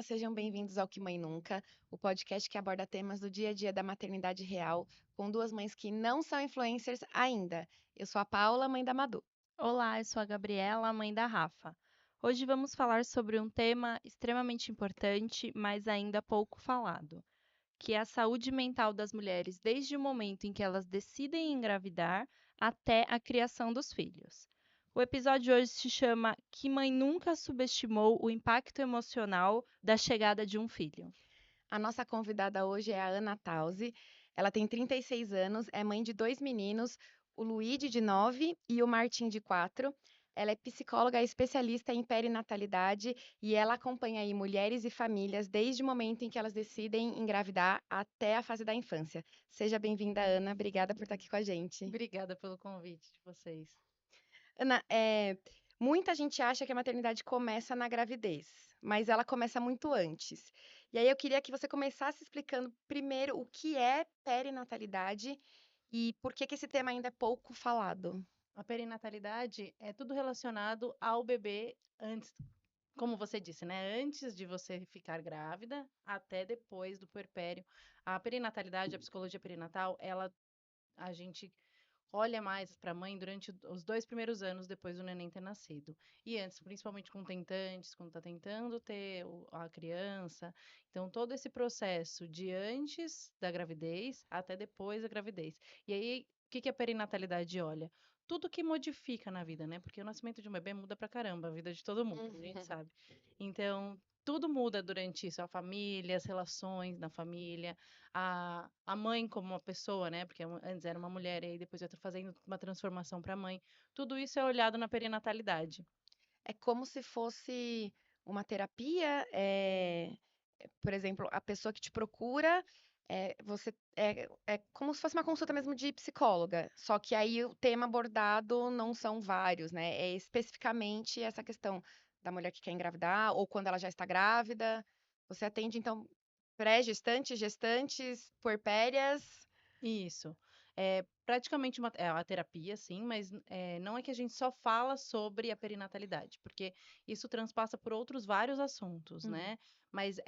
sejam bem-vindos ao Que Mãe Nunca, o podcast que aborda temas do dia a dia da maternidade real, com duas mães que não são influencers ainda. Eu sou a Paula, mãe da Madu. Olá, eu sou a Gabriela, mãe da Rafa. Hoje vamos falar sobre um tema extremamente importante, mas ainda pouco falado, que é a saúde mental das mulheres desde o momento em que elas decidem engravidar até a criação dos filhos. O episódio de hoje se chama Que Mãe Nunca Subestimou o Impacto Emocional da Chegada de um Filho. A nossa convidada hoje é a Ana Tausi. Ela tem 36 anos, é mãe de dois meninos, o Luíde, de 9, e o Martim, de 4. Ela é psicóloga e especialista em perinatalidade e ela acompanha aí mulheres e famílias desde o momento em que elas decidem engravidar até a fase da infância. Seja bem-vinda, Ana. Obrigada por estar aqui com a gente. Obrigada pelo convite de vocês. Ana, muita gente acha que a maternidade começa na gravidez, mas ela começa muito antes. E aí eu queria que você começasse explicando primeiro o que é perinatalidade e por que que esse tema ainda é pouco falado. A perinatalidade é tudo relacionado ao bebê antes, como você disse, né? Antes de você ficar grávida, até depois do puerpério. A perinatalidade, a psicologia perinatal, a gente olha mais para a mãe durante os 2 primeiros anos depois do neném ter nascido. E antes, principalmente com tentantes, quando está tentando ter a criança. Então, todo esse processo de antes da gravidez até depois da gravidez. E aí, o que que a perinatalidade olha? Tudo que modifica na vida, né? Porque o nascimento de um bebê muda pra caramba a vida de todo mundo, a gente Uhum. sabe. Então, tudo muda durante isso, a família, as relações na família, a mãe como uma pessoa, né? Porque antes era uma mulher e aí depois eu tô fazendo uma transformação para mãe. Tudo isso é olhado na perinatalidade. É como se fosse uma terapia, por exemplo, a pessoa que te procura, é como se fosse uma consulta mesmo de psicóloga, só que aí o tema abordado não são vários, né? É especificamente essa questão da mulher que quer engravidar ou quando ela já está grávida. Você atende, então, pré-gestantes, gestantes, puerpérias. Isso. É praticamente a terapia, sim, mas não é que a gente só fala sobre a perinatalidade, porque isso transpassa por outros vários assuntos, Uhum. né? Mas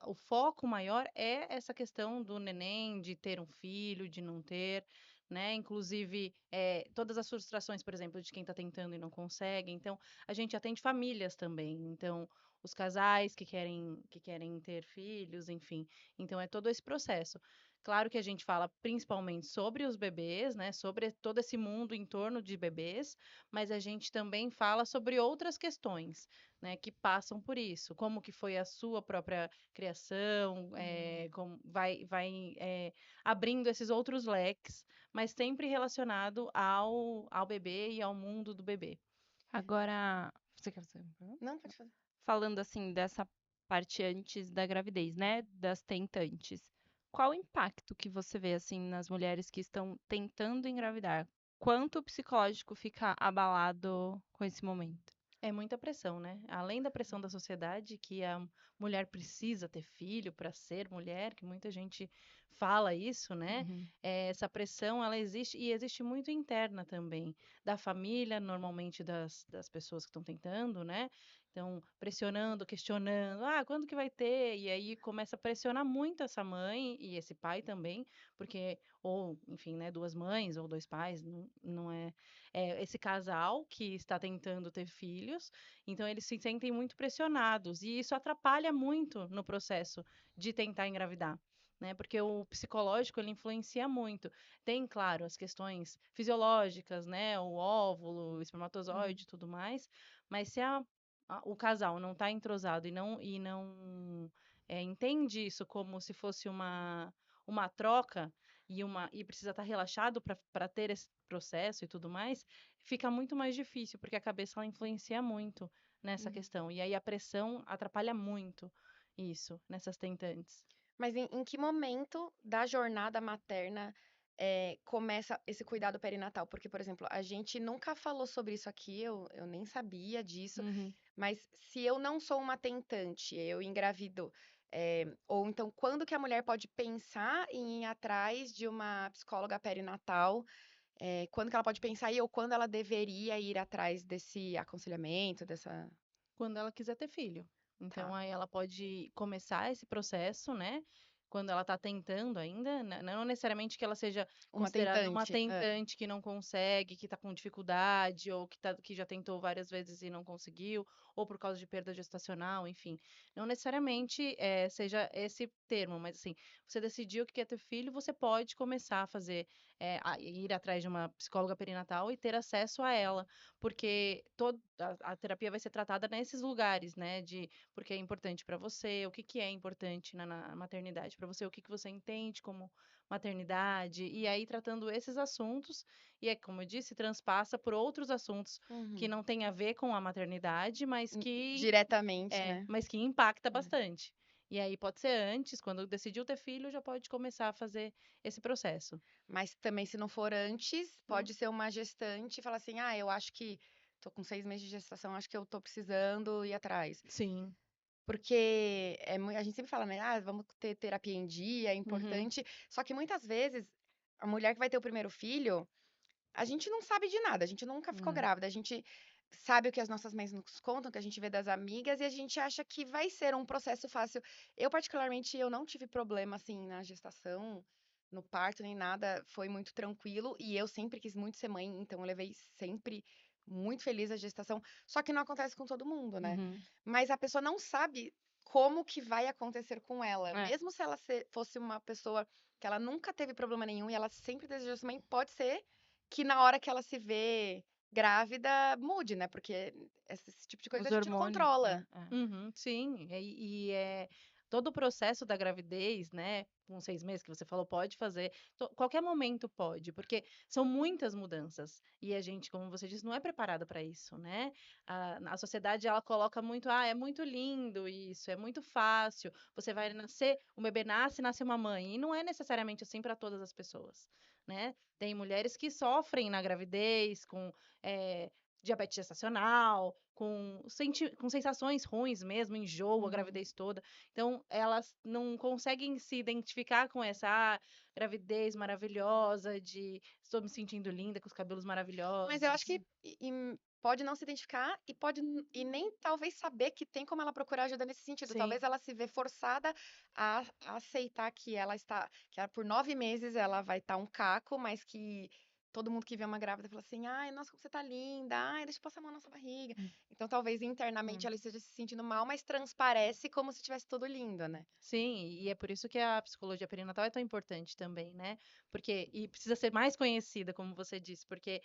o foco maior é essa questão do neném, de ter um filho, de não ter, né? Inclusive, todas as frustrações, por exemplo, de quem está tentando e não consegue. Então, a gente atende famílias também. Então, os casais que querem ter filhos, enfim. Então, é todo esse processo. Claro que a gente fala principalmente sobre os bebês, né, sobre todo esse mundo em torno de bebês, mas a gente também fala sobre outras questões, né, que passam por isso, como que foi a sua própria criação, como abrindo esses outros leques, mas sempre relacionado ao bebê e ao mundo do bebê. Agora, você quer fazer? Não, pode fazer. Falando assim dessa parte antes da gravidez, né, das tentantes. Qual o impacto que você vê assim nas mulheres que estão tentando engravidar? Quanto o psicológico fica abalado com esse momento? É muita pressão, né? Além da pressão da sociedade, que a mulher precisa ter filho para ser mulher, que muita gente fala isso, né? Uhum. Essa pressão, ela existe e existe muito interna também, da família, normalmente das pessoas que estão tentando, né? Então, pressionando, questionando, quando que vai ter? E aí começa a pressionar muito essa mãe e esse pai também, porque, ou, enfim, né, duas mães ou dois pais, não esse casal que está tentando ter filhos, então eles se sentem muito pressionados e isso atrapalha muito no processo de tentar engravidar. Né, porque o psicológico ele influencia muito. Tem, claro, as questões fisiológicas, né, o óvulo, o Uhum. espermatozoide e tudo mais, mas se o casal não está entrosado e não entende isso como se fosse uma troca e precisa estar relaxado para ter esse processo e tudo mais, fica muito mais difícil, porque a cabeça ela influencia muito nessa Uhum. questão. E aí a pressão atrapalha muito isso nessas tentantes. Mas em que momento da jornada materna começa esse cuidado perinatal? Porque, por exemplo, a gente nunca falou sobre isso aqui, eu nem sabia disso, Uhum. mas se eu não sou uma tentante, eu engravido, ou então quando que a mulher pode pensar em ir atrás de uma psicóloga perinatal? Quando que ela pode pensar ou quando ela deveria ir atrás desse aconselhamento, dessa. Quando ela quiser ter filho. Então, Tá. aí ela pode começar esse processo, né? Quando ela tá tentando ainda, não necessariamente que ela seja Uma considerada uma tentante. tentante que não consegue, que tá com dificuldade, ou que já tentou várias vezes e não conseguiu, ou por causa de perda gestacional, enfim. Não necessariamente seja esse termo, mas assim, você decidiu que quer ter filho, você pode começar a fazer, ir atrás de uma psicóloga perinatal e ter acesso a ela, porque toda a terapia vai ser tratada nesses lugares, né? De porque é importante para você, o que que é importante na maternidade para você, o que que você entende como maternidade, e aí tratando esses assuntos, e é como eu disse, transpassa por outros assuntos que Uhum. não têm a ver com a maternidade, Diretamente, né? mas que impacta É. bastante. E aí pode ser antes, quando decidiu ter filho, já pode começar a fazer esse processo. Mas também, se não for antes, Hum. pode ser uma gestante e falar assim: ah, eu acho que tô com 6 meses de gestação, acho que eu tô precisando ir atrás. Sim. Porque a gente sempre fala, né? Ah, vamos ter terapia em dia, é Uhum. importante. Só que muitas vezes, a mulher que vai ter o primeiro filho, a gente não sabe de nada, a gente nunca ficou Não. grávida, a gente sabe o que as nossas mães nos contam, o que a gente vê das amigas, e a gente acha que vai ser um processo fácil. Eu, particularmente, eu não tive problema, assim, na gestação, no parto, nem nada, foi muito tranquilo, e eu sempre quis muito ser mãe, então eu levei sempre muito feliz a gestação, só que não acontece com todo mundo, né? Uhum. Mas a pessoa não sabe como que vai acontecer com ela, É. mesmo se ela fosse uma pessoa que ela nunca teve problema nenhum e ela sempre desejou ser mãe, pode ser que na hora que ela se vê grávida mude, né? Porque esse tipo de coisa Os a gente não hormônios, controla. Uhum, sim, e todo o processo da gravidez, né, com 6 meses que você falou, pode fazer, qualquer momento pode, porque são muitas mudanças, e a gente, como você disse, não é preparada para isso, né? A sociedade, ela coloca muito, é muito lindo isso, é muito fácil, você vai nascer, o bebê nasce, nasce uma mãe, e não é necessariamente assim para todas as pessoas, né? Tem mulheres que sofrem na gravidez com diabetes gestacional, com sensações ruins mesmo, enjoo, a Uhum. gravidez toda. Então, elas não conseguem se identificar com essa gravidez maravilhosa, de estou me sentindo linda, com os cabelos Mas eu acho maravilhosos. que pode não se identificar e pode e nem talvez saber que tem como ela procurar ajuda nesse sentido. Sim. Talvez ela se vê forçada a aceitar que ela, por 9 meses ela vai estar um caco, mas que todo mundo que vê uma grávida fala assim, ai, nossa, como você tá linda, ai, deixa eu passar a mão na sua barriga. Hum. Então talvez internamente Hum. ela esteja se sentindo mal, mas transparece como se tivesse tudo lindo, né? Sim, e é por isso que a psicologia perinatal é tão importante também, né? Porque, e precisa ser mais conhecida, como você disse, porque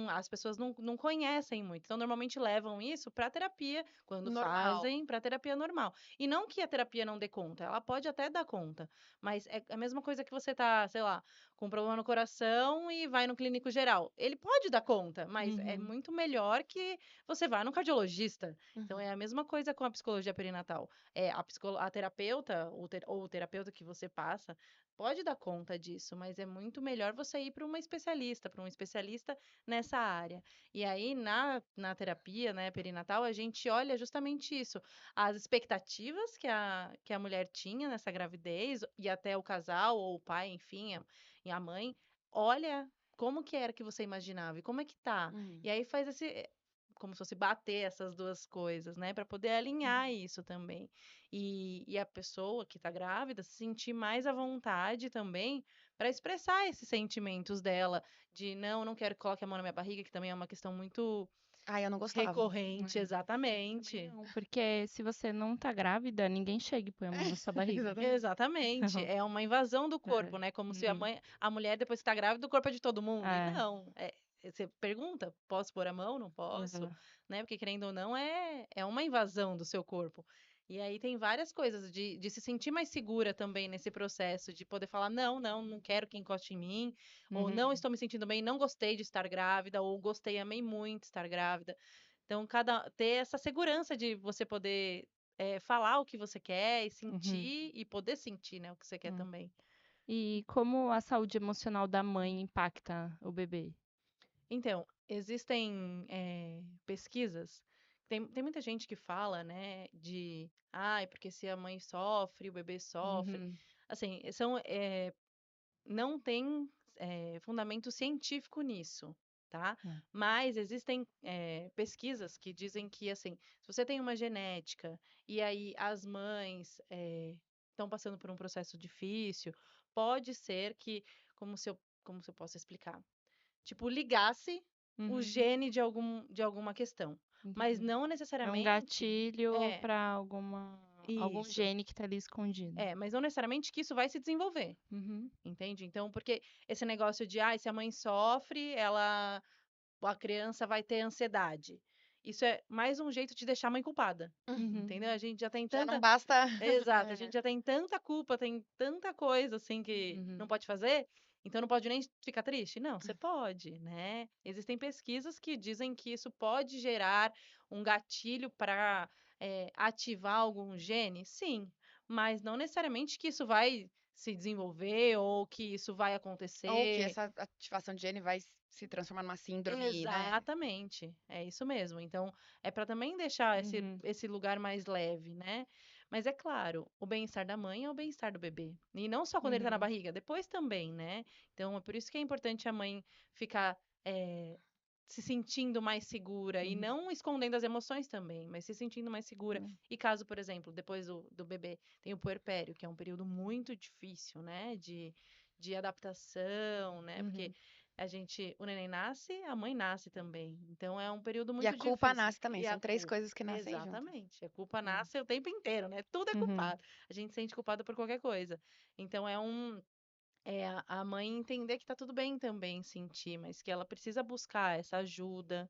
as pessoas não conhecem muito. Então, normalmente levam isso para terapia, quando Normal. fazem, para terapia normal. E não que a terapia não dê conta, ela pode até dar conta, mas é a mesma coisa que você tá, sei lá, com um problema no coração e vai no clínico geral. Ele pode dar conta, mas é Uhum. muito melhor que você vá no cardiologista. Então, Uhum. é a mesma coisa com a psicologia perinatal. A terapeuta ou o terapeuta que você passa pode dar conta disso, mas é muito melhor você ir para um especialista nessa área. E aí, na terapia, né, perinatal, a gente olha justamente isso, as expectativas que a mulher tinha nessa gravidez, e até o casal, ou o pai, enfim, e a mãe, olha como que era que você imaginava e como é que tá. Uhum. E aí faz como se fosse bater essas duas coisas, né, para poder alinhar isso também. E a pessoa que está grávida se sentir mais à vontade também para expressar esses sentimentos dela, de não quero que coloque a mão na minha barriga, que também é uma questão muito Ai, eu não gostava. recorrente, Também exatamente. não, porque se você não tá grávida, ninguém chega e põe a mão na sua barriga. Exatamente. Exatamente, é uma invasão do corpo, É. né? Como se Uhum. a mulher depois que está grávida, o corpo é de todo mundo. E É. não, você pergunta, posso pôr a mão? Não posso, Uhum. né? Porque querendo ou não, é uma invasão do seu corpo. E aí tem várias coisas de se sentir mais segura também nesse processo, de poder falar, não quero que encoste em mim, ou Uhum. não estou me sentindo bem, não gostei de estar grávida, ou gostei, amei muito estar grávida. Então, ter essa segurança de você poder falar o que você quer e Uhum. sentir, e poder sentir, né, o que você quer Hum. também. E como a saúde emocional da mãe impacta o bebê? Então, existem pesquisas, tem muita gente que fala, né, é porque se a mãe sofre, o bebê sofre. Uhum. Assim, não tem fundamento científico nisso. tá? É. Mas existem pesquisas que dizem que, assim, se você tem uma genética e aí as mães estão passando por um processo difícil, pode ser que, como se eu posso explicar? Tipo, ligasse o Uhum, gene de alguma questão. Mas entendi. não É um necessariamente. gatilho É, para algum isso. gene que tá ali escondido. Mas não necessariamente que isso vai se desenvolver. Uhum, Entende? Então, porque esse negócio de, se a mãe sofre, a criança vai ter ansiedade. Isso é mais um jeito de deixar a mãe culpada. uhum, Entendeu? A gente já tem Já não tanta. basta. Exato, a gente já tem tanta culpa, tem tanta coisa assim que uhum, não pode fazer, então não pode nem ficar triste? Não, você pode, né? Existem pesquisas que dizem que isso pode gerar um gatilho para ativar algum gene? Sim, mas não necessariamente que isso vai se desenvolver ou que isso vai Ou que acontecer. essa ativação de gene vai se transformar numa síndrome, né? Exatamente, é isso mesmo. Então, é para também deixar uhum, esse lugar mais leve, né? Mas é claro, o bem-estar da mãe é o bem-estar do bebê. E não só quando ele tá na uhum, barriga, depois também, né? Então, é por isso que é importante a mãe ficar se sentindo mais segura e uhum, não escondendo as emoções também, mas se sentindo mais segura. uhum, E caso, por exemplo, depois do bebê tem o puerpério, que é um período muito difícil, né? De adaptação, né? Porque uhum. o neném nasce, a mãe nasce também. Então é um período E a muito culpa difícil. nasce também. E a São três culpa. coisas que nascem juntas. Exatamente. A culpa Uhum, nasce o tempo inteiro, né? Tudo é uhum, culpado. A gente se sente culpado por qualquer coisa. Então a mãe entender que tá tudo bem também sentir, mas que ela precisa buscar essa ajuda,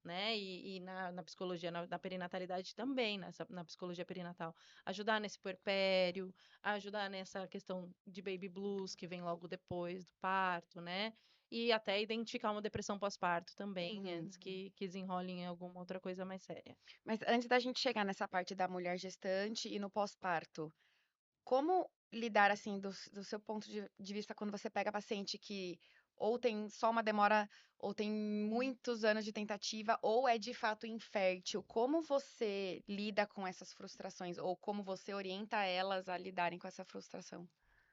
né? E na psicologia, na perinatalidade também, na psicologia perinatal, ajudar nesse puerpério, ajudar nessa questão de baby blues que vem logo depois do parto, né? E até identificar uma depressão pós-parto também, Uhum. antes que desenrole em alguma outra coisa mais séria. Mas antes da gente chegar nessa parte da mulher gestante e no pós-parto, como lidar, assim, do seu ponto de vista, quando você pega paciente que ou tem só uma demora, ou tem muitos anos de tentativa, ou é de fato infértil? Como você lida com essas frustrações? Ou como você orienta elas a lidarem com essa frustração?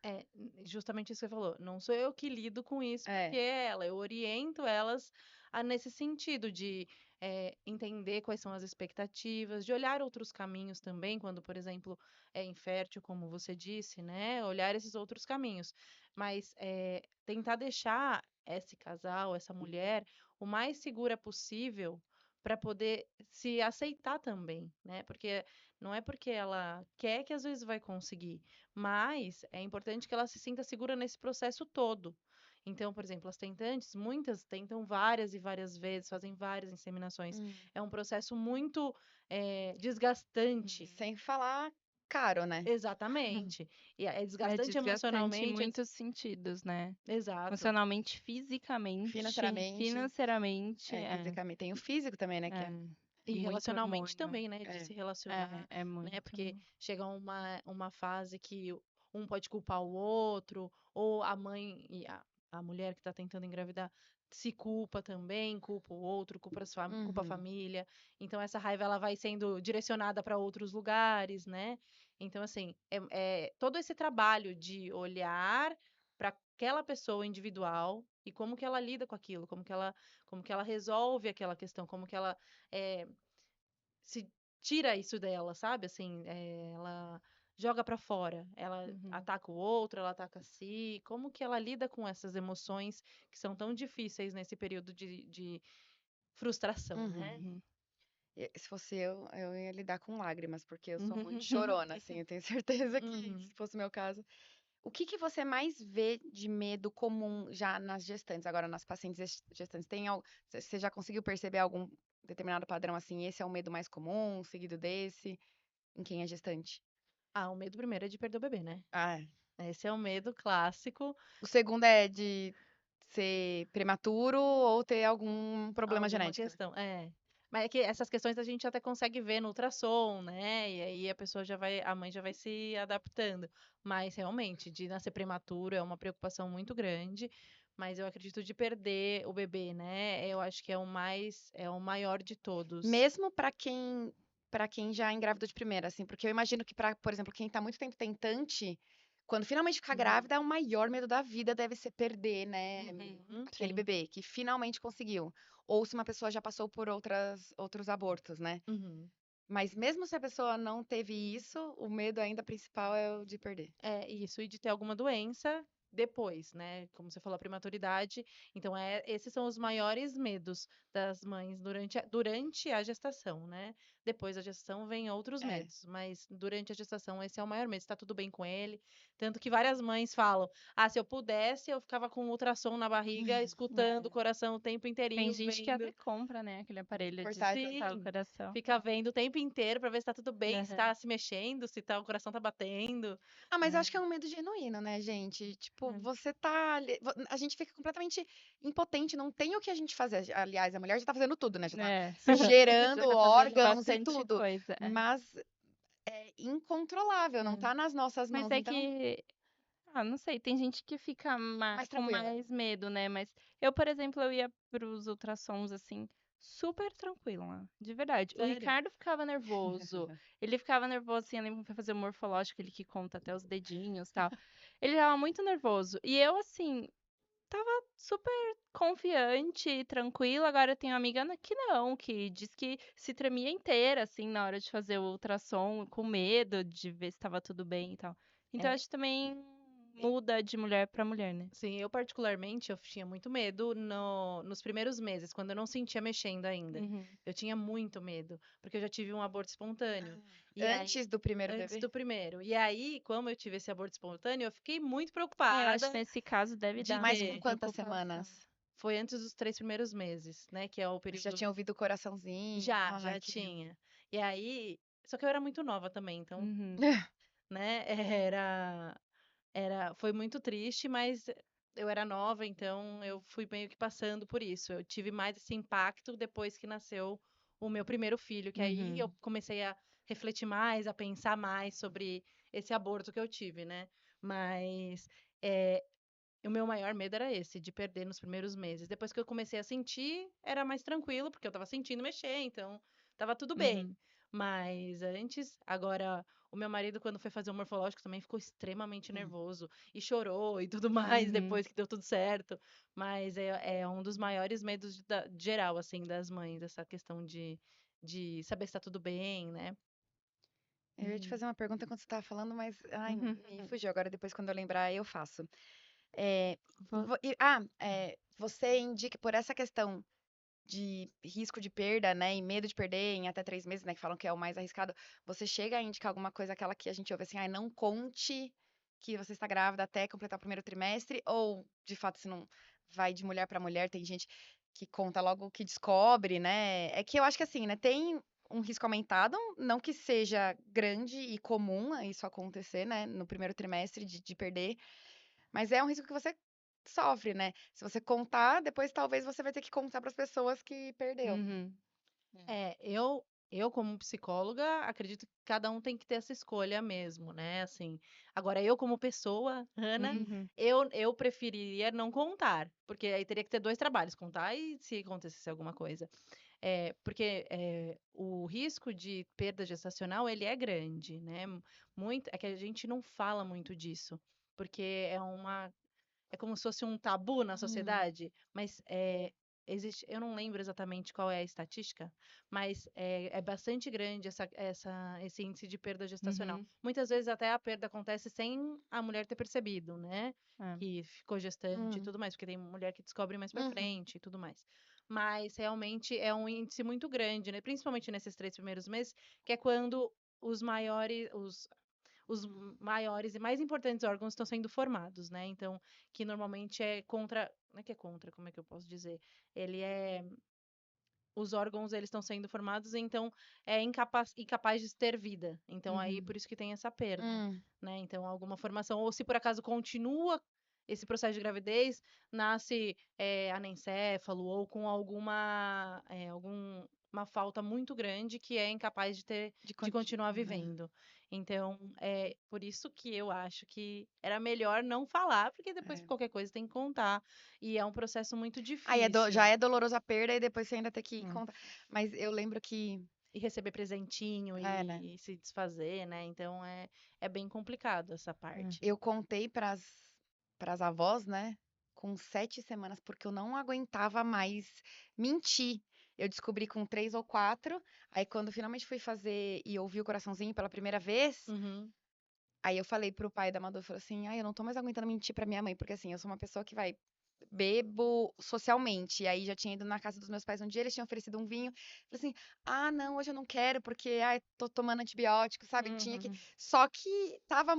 É, justamente isso que você falou. Não sou eu que lido com isso, porque É. é ela. Eu oriento elas nesse sentido de entender quais são as expectativas, de olhar outros caminhos também, quando, por exemplo, é infértil, como você disse, né? Olhar esses outros caminhos. Mas tentar deixar esse casal, essa mulher, o mais segura possível para poder se aceitar também, né? Porque não é porque ela quer que às vezes vai conseguir. Mas é importante que ela se sinta segura nesse processo todo. Então, por exemplo, as tentantes, muitas tentam várias e várias vezes, fazem várias inseminações. Hum. É um processo muito desgastante. Sem falar caro, né? Exatamente. E é É desgastante desgastante em emocionalmente. muitos sentidos, né? Exato. Funcionalmente, fisicamente, Financeiramente, financeiramente, é, fisicamente. Tem o físico também, né? Que é. é, E E muito relacionalmente hormônio. também, né? De é. se relacionar, É né? muito. Porque chega uma fase que um pode culpar o outro, ou a mãe e a mulher que está tentando engravidar se culpa também, culpa o outro, culpa a Uhum. família. Então, essa raiva ela vai sendo direcionada para outros lugares, né? Então, assim, é todo esse trabalho de olhar para aquela pessoa individual e como que ela lida com aquilo, como que ela resolve aquela questão, como que ela eh, se tira isso dela, sabe? Assim, ela joga pra fora, ela Uhum, ataca o outro, ela ataca a si. Como que ela lida com essas emoções que são tão difíceis nesse período de frustração, né? Uhum. uhum, Se fosse eu ia lidar com lágrimas, porque eu sou muito uhum. chorona, assim. Eu tenho certeza que, Uhum. se fosse o meu caso. O que que você mais vê de medo comum já nas gestantes, agora nas pacientes gestantes? Você já conseguiu perceber algum determinado padrão assim? Esse é o medo mais comum, seguido desse, em quem é gestante? O medo primeiro é de perder o bebê, né? Ah, é. Esse é o medo clássico. O segundo é de ser prematuro ou ter algum problema Alguma genético, né? questão, é. Mas é que essas questões a gente até consegue ver no ultrassom, né? E aí a mãe já vai se adaptando. Mas realmente, de nascer prematuro é uma preocupação muito grande. Mas eu acredito de perder o bebê, né? Eu acho que é o maior de todos. Mesmo para quem já engravidou de primeira, assim, porque eu imagino que para, por exemplo, quem tá muito tempo tentante, Quando finalmente ficar Uhum. grávida, o maior medo da vida deve ser perder, né, aquele Sim. bebê que finalmente conseguiu. Ou se uma pessoa já passou por outros abortos, né? Uhum. Mas mesmo se a pessoa não teve isso, o medo ainda principal é o de perder. É isso, e de ter alguma doença depois, né? Como você falou, a prematuridade. Então, esses são os maiores medos das mães durante a gestação, né? Depois da gestação vem outros É. medos, mas durante a gestação esse é o maior medo, se tá tudo bem com ele. Tanto que várias mães falam: ah, se eu pudesse, eu ficava com ultrassom na barriga, escutando o coração o tempo Tem inteirinho, gente que vendo. até compra, né, aquele aparelho de Cortar essa- escutar o Sim, coração. fica vendo o tempo inteiro pra ver se tá tudo bem, se Aham. tá se mexendo, se tá, o coração tá batendo, Ah, mas eu né? acho que é um medo genuíno, né, gente? Tipo, É. você tá ali, a gente fica completamente impotente, não tem o que a gente fazer. Aliás, a mulher já tá fazendo tudo, né? Já tá É. gerando Já tá fazendo órgãos e bastante tudo, coisa. É. mas é incontrolável, não É. tá nas nossas Mas mãos, é então, que, não sei, tem gente que fica mais com tranquila. mais medo, né? Mas eu, por exemplo, eu ia pros ultrassons assim, super tranquila, de verdade. O Sério? Ricardo ficava nervoso. Ele ficava nervoso assim, eu lembro que foi fazer o morfológico, ele que conta até os dedinhos e tal. Ele tava muito nervoso. E eu, assim, tava super confiante, tranquila. Agora eu tenho uma amiga que não, que diz que se tremia inteira, assim, na hora de fazer o ultrassom, com medo de ver se tava tudo bem e tal. Então É, acho que também muda de mulher pra mulher, né? Sim, eu particularmente, eu tinha muito medo nos primeiros meses, quando eu não sentia mexendo ainda. Uhum. Eu tinha muito medo, porque eu já tive um aborto espontâneo. E aí, antes do primeiro antes bebê. do primeiro. E aí, como eu tive esse aborto espontâneo, eu fiquei muito É, eu acho que preocupada nesse caso deve de dar Mas com uma ter. quantas preocupação. semanas? Foi antes dos 3 primeiros meses, né? Que é o Você já período. tinha ouvido o coraçãozinho? Já Ai, que lindo. tinha. E aí. Só que eu era muito nova também, então, Uhum. né? Foi muito triste, mas eu era nova, então eu fui meio que passando por isso. Eu tive mais esse impacto depois que nasceu o meu primeiro filho, que aí eu Uhum. comecei a refletir mais, a pensar mais sobre esse aborto que eu tive, né? Mas é, o meu maior medo era esse, de perder nos primeiros meses. Depois que eu comecei a sentir, era mais tranquilo, porque eu tava sentindo mexer, então tava tudo bem. Uhum. Mas antes, agora, o meu marido, quando foi fazer o morfológico, também ficou extremamente Hum. nervoso e chorou e tudo mais Uhum. depois que deu tudo certo. Mas é um dos maiores medos de geral, assim, das mães, essa questão de saber se tá tudo bem, né? Eu ia te Uhum. fazer uma pergunta quando você estava falando, mas ai, Uhum. me fugiu. Agora, depois, quando eu lembrar, eu faço. É, Vo- você indica por essa questão de risco de perda, né, e medo de perder em até 3 meses, né, que falam que é o mais arriscado. Você chega a indicar alguma coisa, aquela que a gente ouve assim, ai, não conte que você está grávida até completar o primeiro trimestre, ou de fato isso não vai de mulher para mulher, tem gente que conta logo que descobre, né? É que eu acho que assim, né, tem um risco aumentado, não que seja grande e comum isso acontecer, né, no primeiro trimestre de perder, mas é um risco que você sofre, né? Se você contar, depois talvez você vai ter que contar para as pessoas que perdeu. Uhum. Eu como psicóloga, acredito que cada um tem que ter essa escolha mesmo, né? Assim, agora eu como pessoa, Ana, Uhum. eu preferiria não contar, porque aí teria que ter dois trabalhos, contar e se acontecesse alguma coisa. Porque o risco de perda gestacional, ele é grande, né? Muito, é que a gente não fala muito disso, porque é como se fosse um tabu na Hum, sociedade, mas existe, eu não lembro exatamente qual é a estatística, mas é bastante grande esse índice de perda gestacional. Uhum. Muitas vezes até a perda acontece sem a mulher ter percebido, né? É. Que ficou gestante e hum, tudo mais, porque tem mulher que descobre mais pra uhum. frente e tudo mais. Mas realmente é um índice muito grande, né? Principalmente nesses 3 primeiros meses, que é quando os maiores e mais importantes órgãos estão sendo formados, né? Então, que normalmente é contra, não é que é contra, como é que eu posso dizer? Ele é os órgãos eles estão sendo formados, então é incapaz de ter vida. Então aí Uhum. por isso que tem essa perda, Hum, né? Então alguma formação ou se por acaso continua esse processo de gravidez, nasce anencéfalo ou com alguma falta muito grande que é incapaz de de continuar continuar, né? vivendo. Então, é por isso que eu acho que era melhor não falar, porque depois É. qualquer coisa tem que contar. E é um processo muito Aí difícil. já é doloroso a perda e depois você ainda tem que Hum. contar. Mas eu lembro que E receber presentinho É, né? e se desfazer, né? Então é bem complicado essa parte. Eu contei pras avós, né? Com 7 semanas, porque eu não aguentava mais mentir. Eu descobri com 3 ou 4. Aí, quando finalmente fui fazer e ouvi o coraçãozinho pela primeira vez, Uhum. aí eu falei pro pai da Madu, eu falei assim, ai, eu não tô mais aguentando mentir pra minha mãe, porque assim, eu sou uma pessoa que vai bebo socialmente. E aí já tinha ido na casa dos meus pais um dia, eles tinham oferecido um vinho. Falei assim: "Ah, não, hoje eu não quero porque ai, tô tomando antibiótico", sabe? Tinha que Uhum. só que tava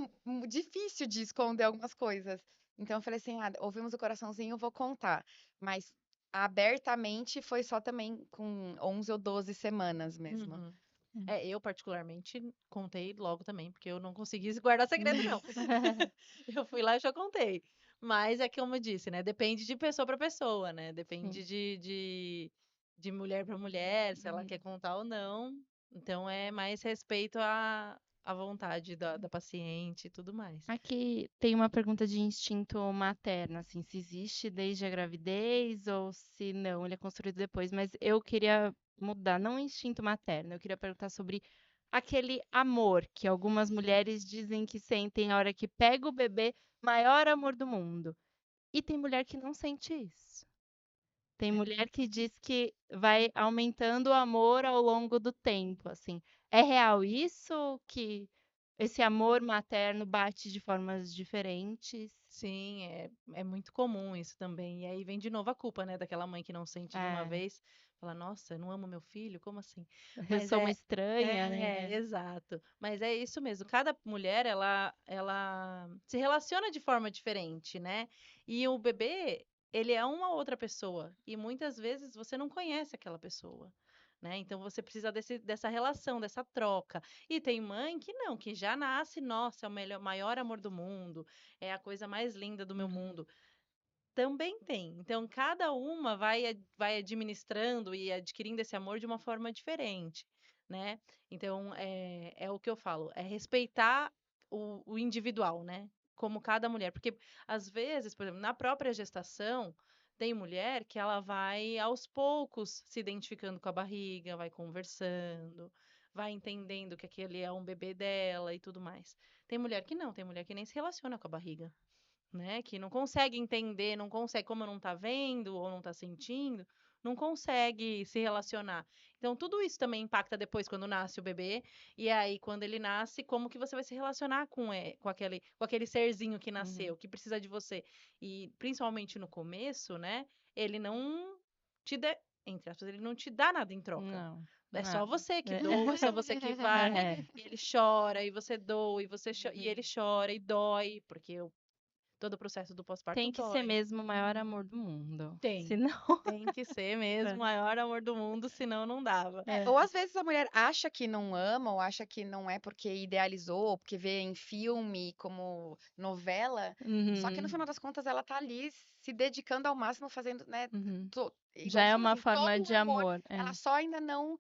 difícil de esconder algumas coisas. Então eu falei assim: "Ah, ouvimos o coraçãozinho, eu vou contar". Mas abertamente foi só também com 11 ou 12 semanas mesmo. Uhum. Eu particularmente contei logo também, porque eu não consegui guardar segredo, não. Eu fui lá e já contei. Mas é como eu disse, né? Depende de pessoa para pessoa, né? Depende Sim. de mulher para mulher, se ela Uhum. quer contar ou não. Então é mais respeito à vontade da paciente e tudo mais. Aqui tem uma pergunta de instinto materno, assim, se existe desde a gravidez ou se não, ele é construído depois, mas eu queria mudar, não o instinto materno, eu queria perguntar sobre aquele amor que algumas mulheres dizem que sentem a hora que pega o bebê, maior amor do mundo. E tem mulher que não sente isso. Tem mulher que diz que vai aumentando o amor ao longo do tempo, assim. É real isso? Que esse amor materno bate de formas diferentes? Sim, é muito comum isso também. E aí vem de novo a culpa, né, daquela mãe que não sente de uma É, vez. Fala, nossa, eu não amo meu filho? Como assim? eu Mas sou uma estranha, né? exato. Mas é isso mesmo. Cada mulher, ela se relaciona de forma diferente, né? E o bebê, ele é uma outra pessoa. E muitas vezes você não conhece aquela pessoa. Né? Então você precisa dessa relação, dessa troca. E tem mãe que não, que já nasce, nossa, é o maior amor do mundo, é a coisa mais linda do meu Uhum. mundo. Também tem. Então, cada uma vai administrando e adquirindo esse amor de uma forma diferente, né? Então, é o que eu falo, é respeitar o individual, né? Como cada mulher. Porque, às vezes, por exemplo, na própria gestação, tem mulher que ela vai, aos poucos, se identificando com a barriga, vai conversando, vai entendendo que aquele é um bebê dela e tudo mais. Tem mulher que não, tem mulher que nem se relaciona com a barriga, né? Que não consegue entender, não consegue, como não tá vendo ou não tá sentindo, não consegue se relacionar. Então, tudo isso também impacta depois quando nasce o bebê. E aí, quando ele nasce, como que você vai se relacionar com aquele serzinho que Uhum. nasceu, que precisa de você. E principalmente no começo, né? Ele não te dá, entre aspas, ele não te dá nada em troca. Não, É só nada. você que doa, é só você que vai, É, e ele chora, e você doa, e ele chora e dói, porque todo o processo do pós-parto tem que ser dói. mesmo o maior amor do mundo. Tem. Senão, Tem que ser mesmo o maior amor do mundo, senão não dava. é. Ou às vezes a mulher acha que não ama, ou acha que não é porque idealizou, ou porque vê em filme, como novela, só que no Uhum, final das contas ela tá ali se dedicando ao máximo, fazendo, né? uhum. Já Igual você é falou uma assim, forma todo o de amor, amor. ela É. só ainda não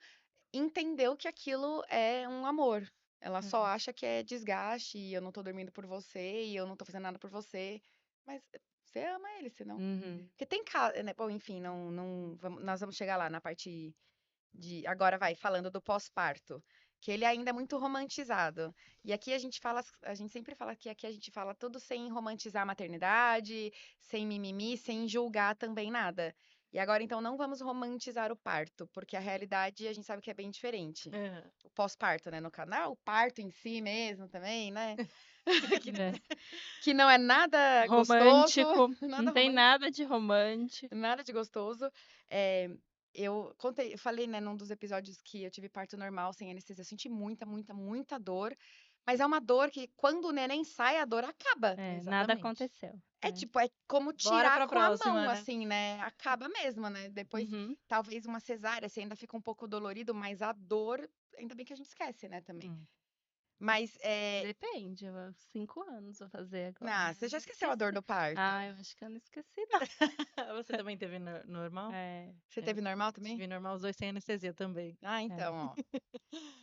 entendeu que aquilo é um amor. Ela só acha que é desgaste, e eu não tô dormindo por você, e eu não tô fazendo nada por você. Mas você ama ele, senão. Uhum. Porque tem caso, né? Bom, enfim, nós vamos chegar lá na parte agora vai falando do pós-parto, que ele ainda é muito romantizado. E aqui a gente sempre fala que aqui a gente fala tudo sem romantizar a maternidade, sem mimimi, sem julgar também nada. E agora então não vamos romantizar o parto, porque a realidade a gente sabe que é bem diferente. Aham. O pós-parto, né, no canal, o parto em si mesmo também, né? Que, É. que não é nada gostoso, Romântico, não nada tem romântico. nada de romântico. Nada de gostoso. Eu falei, né, num dos episódios que eu tive parto normal, sem anestesia, eu senti muita, muita, muita dor. Mas é uma dor que, quando o neném sai, a dor acaba. É, nada Exatamente. aconteceu. É É. tipo, é como Bora tirar pra com a próxima, mão, né? assim, né? Acaba mesmo, né? Depois, Uhum. talvez uma cesárea, você ainda fica um pouco dolorido, mas a dor, ainda bem que a gente esquece, né, também. Hum. Mas, Depende, 5 anos vou fazer agora. você já Eu esqueceu a dor esqueci. do parto? Ah, eu acho que eu não esqueci, não. Você também teve normal? É, Você teve normal também? Tive normal os dois sem anestesia também. Ah, é. então, ó.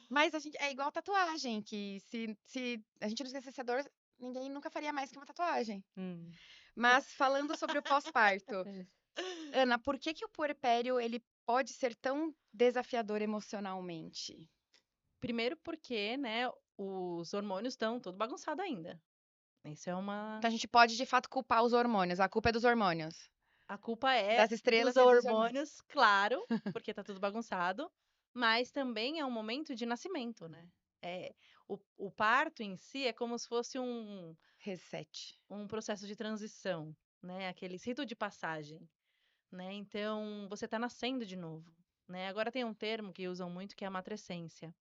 Mas a gente é igual tatuagem, que se a gente não esquecesse a dor, ninguém nunca faria mais que uma tatuagem. Hum. Mas falando sobre o pós-parto, É. Ana, por que que o puerpério ele pode ser tão desafiador emocionalmente? Primeiro porque, né, os hormônios estão todo bagunçado ainda. Isso é uma... Então a gente pode, de fato, culpar os hormônios. A culpa é dos hormônios. A culpa é Das estrelas dos e dos hormônios. hormônios, claro, porque tá tudo bagunçado, mas também é um momento de nascimento, né? O parto em si é como se fosse Reset. um processo de transição, né? Aquele rito de passagem, né? Então, você tá nascendo de novo, né? Agora tem um termo que usam muito que é a matrescência,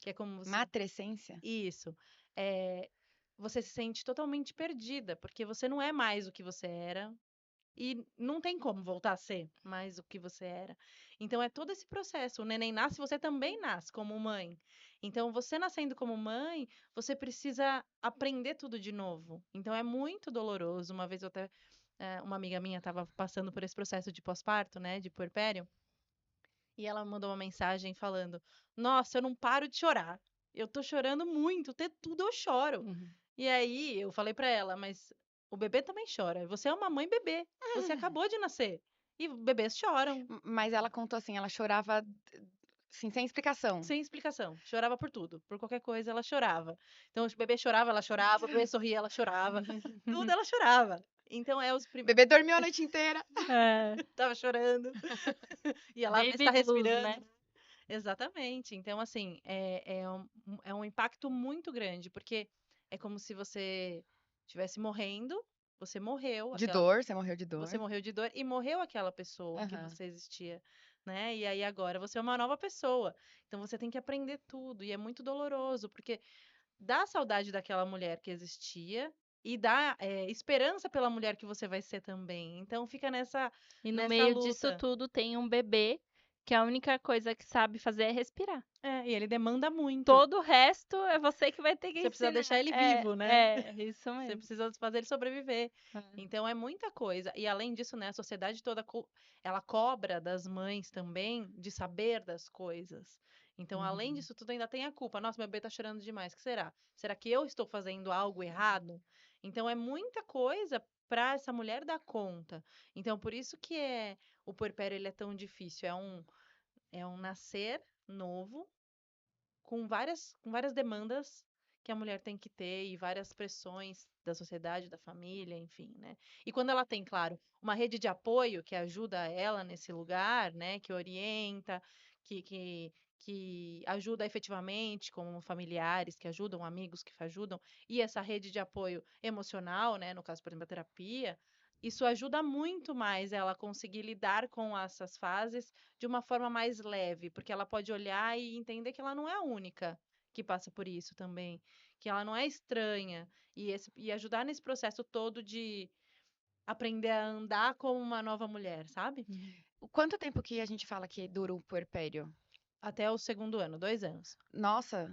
que é como você... Matrescência? Isso. É, você se sente totalmente perdida, porque você não é mais o que você era, e não tem como voltar a ser mais o que você era. Então é todo esse processo. O neném nasce, você também nasce como mãe. Então, você nascendo como mãe, você precisa aprender tudo de novo. Então é muito doloroso. Uma vez eu até uma amiga minha estava passando por esse processo de pós-parto, né, de puerpério, e ela me mandou uma mensagem falando: "Nossa, eu não paro de chorar. Eu tô chorando muito, até tudo eu choro". Uhum. E aí eu falei pra ela, mas o bebê também chora. Você é uma mãe bebê. Você acabou de nascer. E bebês choram, Mas ela contou assim, ela chorava assim, sem explicação. sem explicação. Chorava por tudo. Por qualquer coisa, ela chorava. Então, o bebê chorava, ela chorava. O bebê sorria, ela chorava. Tudo ela chorava. Então, é os O primeiros. bebê dormiu a noite inteira. É, Tava chorando. Ia lá ver se baby tá blues, né? respirando. Exatamente. Então, assim, é um impacto muito grande, porque é como se você estivesse morrendo, você morreu, De dor, você morreu de você dor. morreu de dor e morreu aquela pessoa que Aham. você existia, né? E aí agora você é uma nova pessoa. Então você tem que aprender tudo e é muito doloroso, porque dá saudade daquela mulher que existia e dá esperança pela mulher que você vai ser também. Então fica E no nessa meio disso luta. tudo tem um bebê que a única coisa que sabe fazer é respirar. E ele demanda muito. Todo o resto é você que vai ter que Você precisa ensinar. deixar ele É, vivo, né? é, isso Você mesmo. precisa fazer ele sobreviver. É. Então é muita coisa. E além disso, né, a sociedade toda ela cobra das mães também de saber das coisas. Então, além Uhum. disso tudo, ainda tem a culpa. Nossa, meu bebê tá chorando demais. O que será? Será que eu estou fazendo algo errado? Então é muita coisa para essa mulher dar conta. Então, por isso que o puerpério ele é tão difícil. É um nascer novo com várias demandas que a mulher tem que ter e várias pressões da sociedade, da família, enfim, né? E quando ela tem, claro, uma rede de apoio que ajuda ela nesse lugar, né? Que orienta, que ajuda efetivamente, como familiares que ajudam, amigos que ajudam, e essa rede de apoio emocional, né? No caso, por exemplo, a terapia, isso ajuda muito mais ela a conseguir lidar com essas fases de uma forma mais leve, porque ela pode olhar e entender que ela não é a única que passa por isso também, que ela não é estranha, e ajudar nesse processo todo de aprender a andar como uma nova mulher, sabe? Uhum. Quanto tempo que a gente fala que dura o puerpério? Até o segundo ano, 2 anos. Nossa,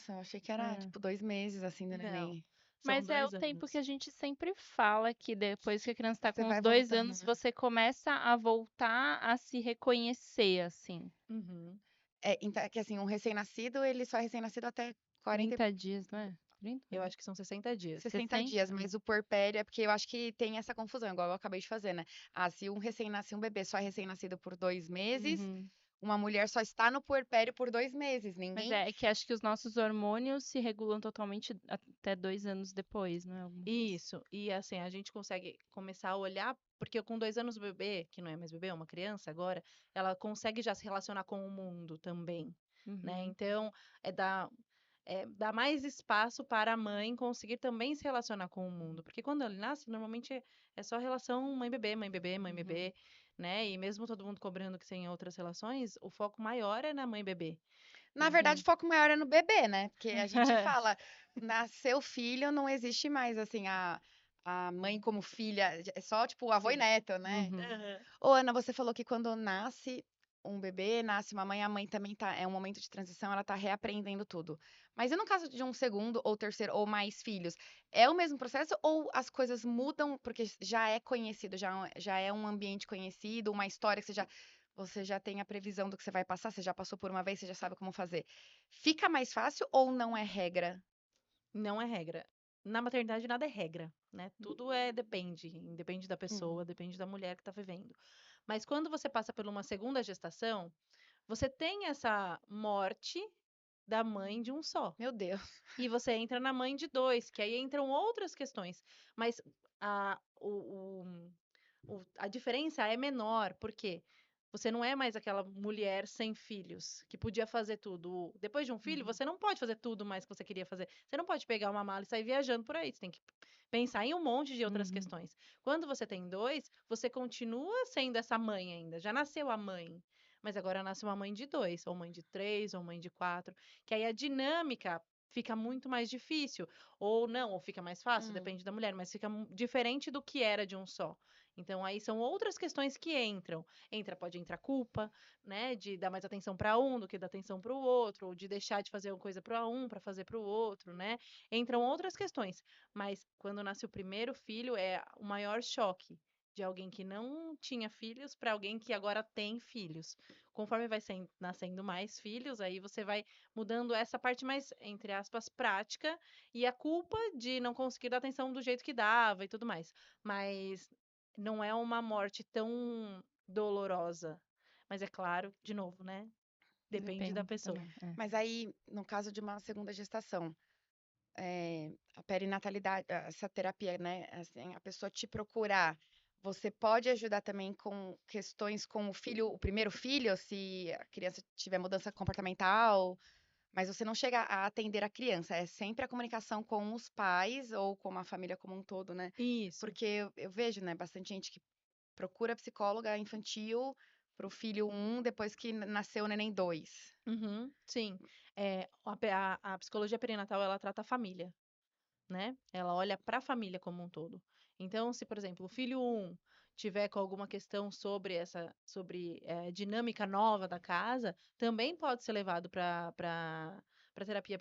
eu achei que era É. tipo 2 meses assim do Não, neném. são Mas é o dois tempo que anos. a gente sempre fala que depois que a criança tá Você com uns vai 2 anos, voltando. você começa a voltar a se reconhecer, assim. Uhum. Então, é que assim, um recém-nascido, ele só é recém-nascido até 40 30 dias, não é? 30? Eu acho que são 60 dias. 60 60? dias, mas o puerpério é porque eu acho que tem essa confusão, igual eu acabei de fazer, né? Ah, se um bebê só é recém-nascido por 2 meses, Uhum. uma mulher só está no puerpério por 2 meses. Mas Ninguém. é que acho que os nossos hormônios se regulam totalmente até 2 anos depois, não é? Alguma coisa assim. Isso, e assim, a gente consegue começar a olhar, porque com 2 anos o bebê, que não é mais bebê, é uma criança agora, ela consegue já se relacionar com o mundo também, né? Uhum. Então, dá mais espaço para a mãe conseguir também se relacionar com o mundo, porque quando ele nasce, normalmente é só relação mãe-bebê, mãe-bebê, Uhum. mãe-bebê, né? E mesmo todo mundo cobrando que tem outras relações, o foco maior é na mãe-bebê. Na verdade, Então, o foco maior é no bebê, né? Porque a gente fala, nasceu filho, não existe mais assim a mãe como filha, é só tipo avô e sim. neto, né? Uhum. Aham. Ô, Ana, você falou que quando nasce um bebê, nasce uma mãe, a mãe também tá, é um momento de transição, ela tá reaprendendo tudo. Mas e no caso de um segundo ou terceiro ou mais filhos, é o mesmo processo ou as coisas mudam porque já é conhecido, já é um ambiente conhecido, uma história que você já tem a previsão do que você vai passar, você já passou por uma vez, você já sabe como fazer. Fica mais fácil ou não é regra? Não é regra. Na maternidade nada é regra, né? Tudo depende da Uhum. pessoa, depende da mulher que tá vivendo. Mas quando você passa por uma segunda gestação, você tem essa morte da mãe de um só. Meu Deus. E você entra na mãe de dois, que aí entram outras questões. Mas a, o, a diferença é menor, porque você não é mais aquela mulher sem filhos, que podia fazer tudo. Depois de um filho, Uhum. você não pode fazer tudo mais que você queria fazer. Você não pode pegar uma mala e sair viajando por aí. Você tem que pensar em um monte de outras Uhum. questões. Quando você tem dois, você continua sendo essa mãe ainda. Já nasceu a mãe. Mas agora nasce uma mãe de dois, ou mãe de três, ou mãe de quatro. Que aí a dinâmica fica muito mais difícil. Ou não, ou fica mais fácil, Hum. depende da mulher, mas fica diferente do que era de um só. Então, aí são outras questões que entram. Pode entrar culpa, né? De dar mais atenção para um do que dar atenção para o outro, ou de deixar de fazer uma coisa para um para fazer para o outro, né? Entram outras questões. Mas quando nasce o primeiro filho, é o maior choque de alguém que não tinha filhos para alguém que agora tem filhos. Conforme vai nascendo mais filhos, aí você vai mudando essa parte mais, entre aspas, prática e a culpa de não conseguir dar atenção do jeito que dava e tudo mais. Mas não é uma morte tão dolorosa. Mas é claro, de novo, né? Depende da Depende pessoa. também. É. Mas aí, no caso de uma segunda gestação, a perinatalidade, essa terapia, né? Assim, a pessoa te procurar, você pode ajudar também com questões com o filho, o primeiro filho, se a criança tiver mudança comportamental, mas você não chega a atender a criança, é sempre a comunicação com os pais ou com a família como um todo, né? Isso. Porque eu vejo, né, bastante gente que procura psicóloga infantil pro filho 1 depois que nasceu o neném 2. Uhum, sim. A psicologia perinatal, ela trata a família, né? Ela olha para a família como um todo. Então, se, por exemplo, o filho 1 tiver com alguma questão sobre dinâmica nova da casa, também pode ser levado para terapia,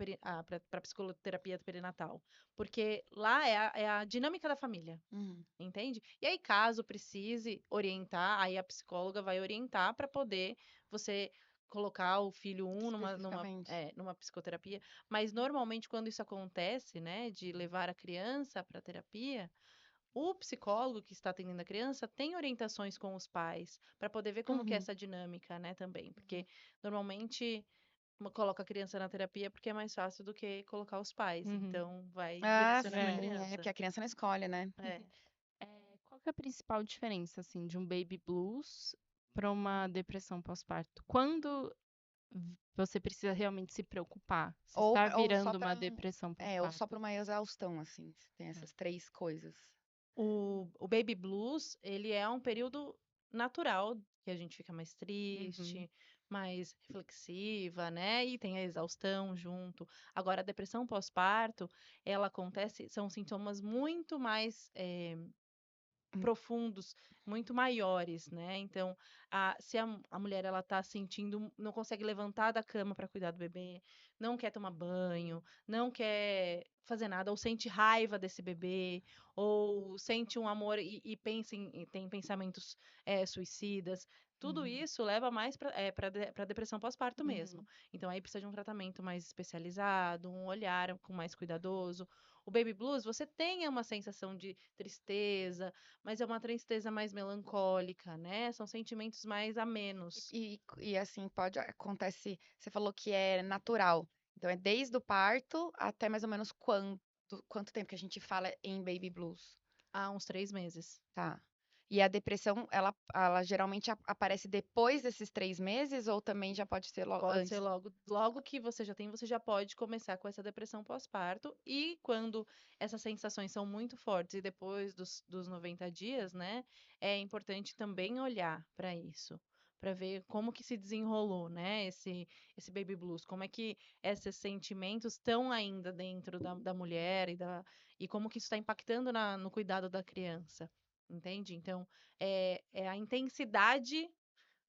para psicoterapia perinatal, porque lá é a dinâmica da família. Uhum. Entende? E aí, caso precise orientar, aí a psicóloga vai orientar para poder você colocar o filho Especificamente. numa psicoterapia. Mas normalmente, quando isso acontece, né, de levar a criança para terapia, o psicólogo que está atendendo a criança tem orientações com os pais para poder ver como que é Uhum. essa dinâmica, né, também. Porque normalmente coloca a criança na terapia porque é mais fácil do que colocar os pais. Uhum. Então, vai Ah, direcionando a É. sim, criança. porque a criança não escolhe, né? É. Qual que é a principal diferença, assim, de um baby blues para uma depressão pós-parto? Quando você precisa realmente se preocupar se Ou, está ou só virando uma para depressão ou só pós-parto? para uma exaustão, assim. Tem essas três coisas. O baby blues, ele é um período natural que a gente fica mais Uhum. triste, mais reflexiva, né? E tem a exaustão junto. Agora, a depressão pós-parto, ela acontece, são sintomas muito mais Hum. profundos, muito maiores, né? Então, se a mulher ela tá sentindo, não consegue levantar da cama para cuidar do bebê, não quer tomar banho, não quer fazer nada, ou sente raiva desse bebê, ou sente um amor e pensa e tem pensamentos suicidas. Tudo Uhum. isso leva mais para depressão pós-parto mesmo. Uhum. Então, aí precisa de um tratamento mais especializado, um olhar com mais cuidadoso. O baby blues, você tem uma sensação de tristeza, mas é uma tristeza mais melancólica, né? São sentimentos mais amenos. Assim, acontece, você falou que é natural. Então, é desde o parto até mais ou menos quanto tempo que a gente fala em baby blues? Há uns 3 meses. Tá. E a depressão, ela geralmente aparece depois desses 3 meses ou também já pode ser Pode ser antes? logo que você já tem, você já pode começar com essa depressão pós-parto. E quando essas sensações são muito fortes e depois dos 90 dias, né? É importante também olhar para isso, para ver como que se desenrolou, né? Esse baby blues, como é que esses sentimentos estão ainda dentro da mulher e como que isso está impactando no cuidado da criança. Entende? Então, é a intensidade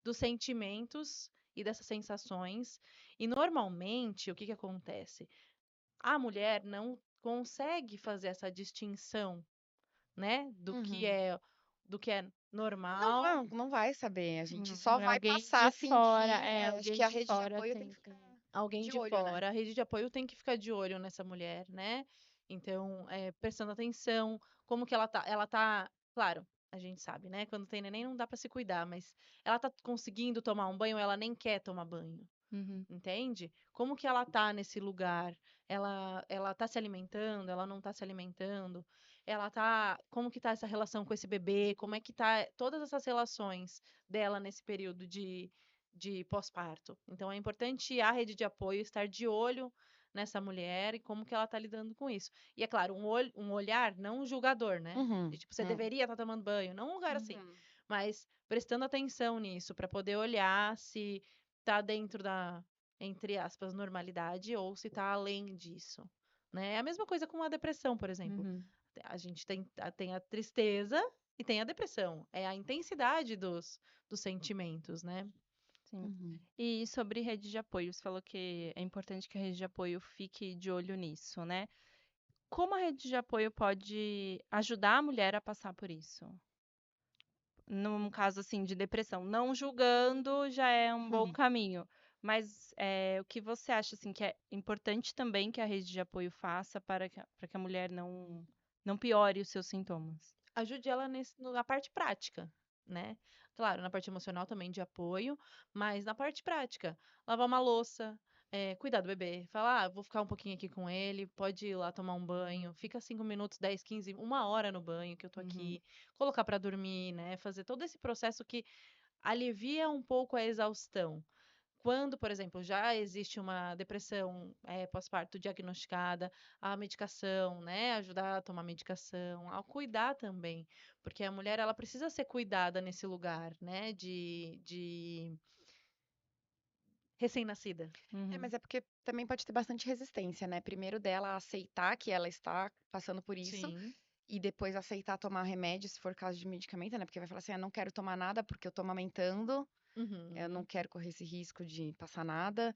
dos sentimentos e dessas sensações. E normalmente, o que que acontece? A mulher não consegue fazer essa distinção, né, Uhum. do que é Não, normal. não vai saber. A gente só É vai alguém passar de a fora, sentir. Acho alguém que a de rede de fora apoio tem que tem ficar que. Alguém de de olho, né? fora, a rede de apoio tem que ficar de olho nessa mulher, né? Então, prestando atenção, como que ela tá, claro, a gente sabe, né? Quando tem neném não dá pra se cuidar, mas ela tá conseguindo tomar um banho, ela nem quer tomar banho. Uhum. Entende? Como que ela tá nesse lugar? Ela tá se alimentando? Ela não tá se alimentando? Como que tá essa relação com esse bebê? Como é que tá todas essas relações dela nesse período de pós-parto? Então é importante a rede de apoio estar de olho nessa mulher e como que ela tá lidando com isso. E é claro, um olhar não um julgador, né? Uhum. De, tipo, você deveria estar tomando banho, não um lugar assim, Uhum. mas prestando atenção nisso para poder olhar se tá dentro da, entre aspas, normalidade ou se tá além disso, né? É a mesma coisa com a depressão, por exemplo. Uhum. A gente tem a tristeza e tem a depressão. É a intensidade dos sentimentos, né? Sim. Uhum. E sobre rede de apoio, você falou que é importante que a rede de apoio fique de olho nisso, né? Como a rede de apoio pode ajudar a mulher a passar por isso? Num caso assim de depressão, não julgando já é um bom Uhum. caminho, mas o que você acha assim que é importante também que a rede de apoio faça para que a mulher não piore os seus sintomas? Ajude ela na parte prática, né? Claro, na parte emocional também de apoio, mas na parte prática, lavar uma louça, cuidar do bebê, falar, vou ficar um pouquinho aqui com ele, pode ir lá tomar um banho, fica 5 minutos, 10, 15, 1 hora no banho que eu tô Uhum. aqui, colocar pra dormir, né? Fazer todo esse processo que alivia um pouco a exaustão. Quando, por exemplo, já existe uma depressão pós-parto diagnosticada, a medicação, né? Ajudar a tomar medicação, a cuidar também, porque a mulher ela precisa ser cuidada nesse lugar, né? De recém-nascida. Uhum. Mas é porque também pode ter bastante resistência, né? Primeiro dela aceitar que ela está passando por isso Sim. e depois aceitar tomar remédio, se for caso de medicamento, né? Porque vai falar assim, ah, não quero tomar nada porque eu tô amamentando, eu não Uhum. quero correr esse risco de passar nada.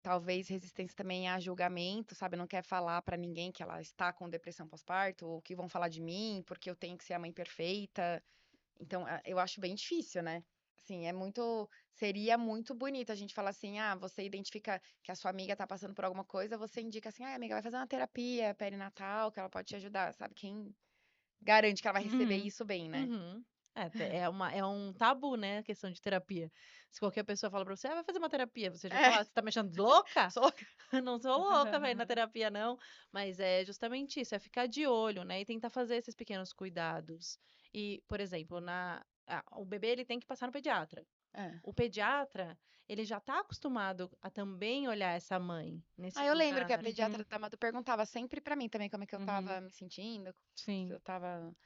Talvez resistência também a julgamento, sabe? Não quer falar pra ninguém que ela está com depressão pós-parto, ou que vão falar de mim, porque eu tenho que ser a mãe perfeita. Então, eu acho bem difícil, né? Assim, seria muito bonito a gente falar assim, ah, você identifica que a sua amiga tá passando por alguma coisa, você indica assim, ah, amiga, vai fazer uma terapia perinatal, que ela pode te ajudar, sabe? Quem garante que ela vai receber Uhum. isso bem, né? Uhum. É um tabu, né, a questão de terapia. Se qualquer pessoa fala pra você, vai fazer uma terapia, você já É, fala, você tá me achando de louca? só Não sou louca, velho, na terapia não. Mas é justamente isso, é ficar de olho, né, e tentar fazer esses pequenos cuidados. E, por exemplo, o bebê ele tem que passar no pediatra. é. O pediatra, ele já tá acostumado a também olhar essa mãe nesse Ah, eu lembro que a lugar. pediatra Uhum. da Madu perguntava sempre pra mim também como é que eu Uhum. tava me sentindo, se Sim. eu tava.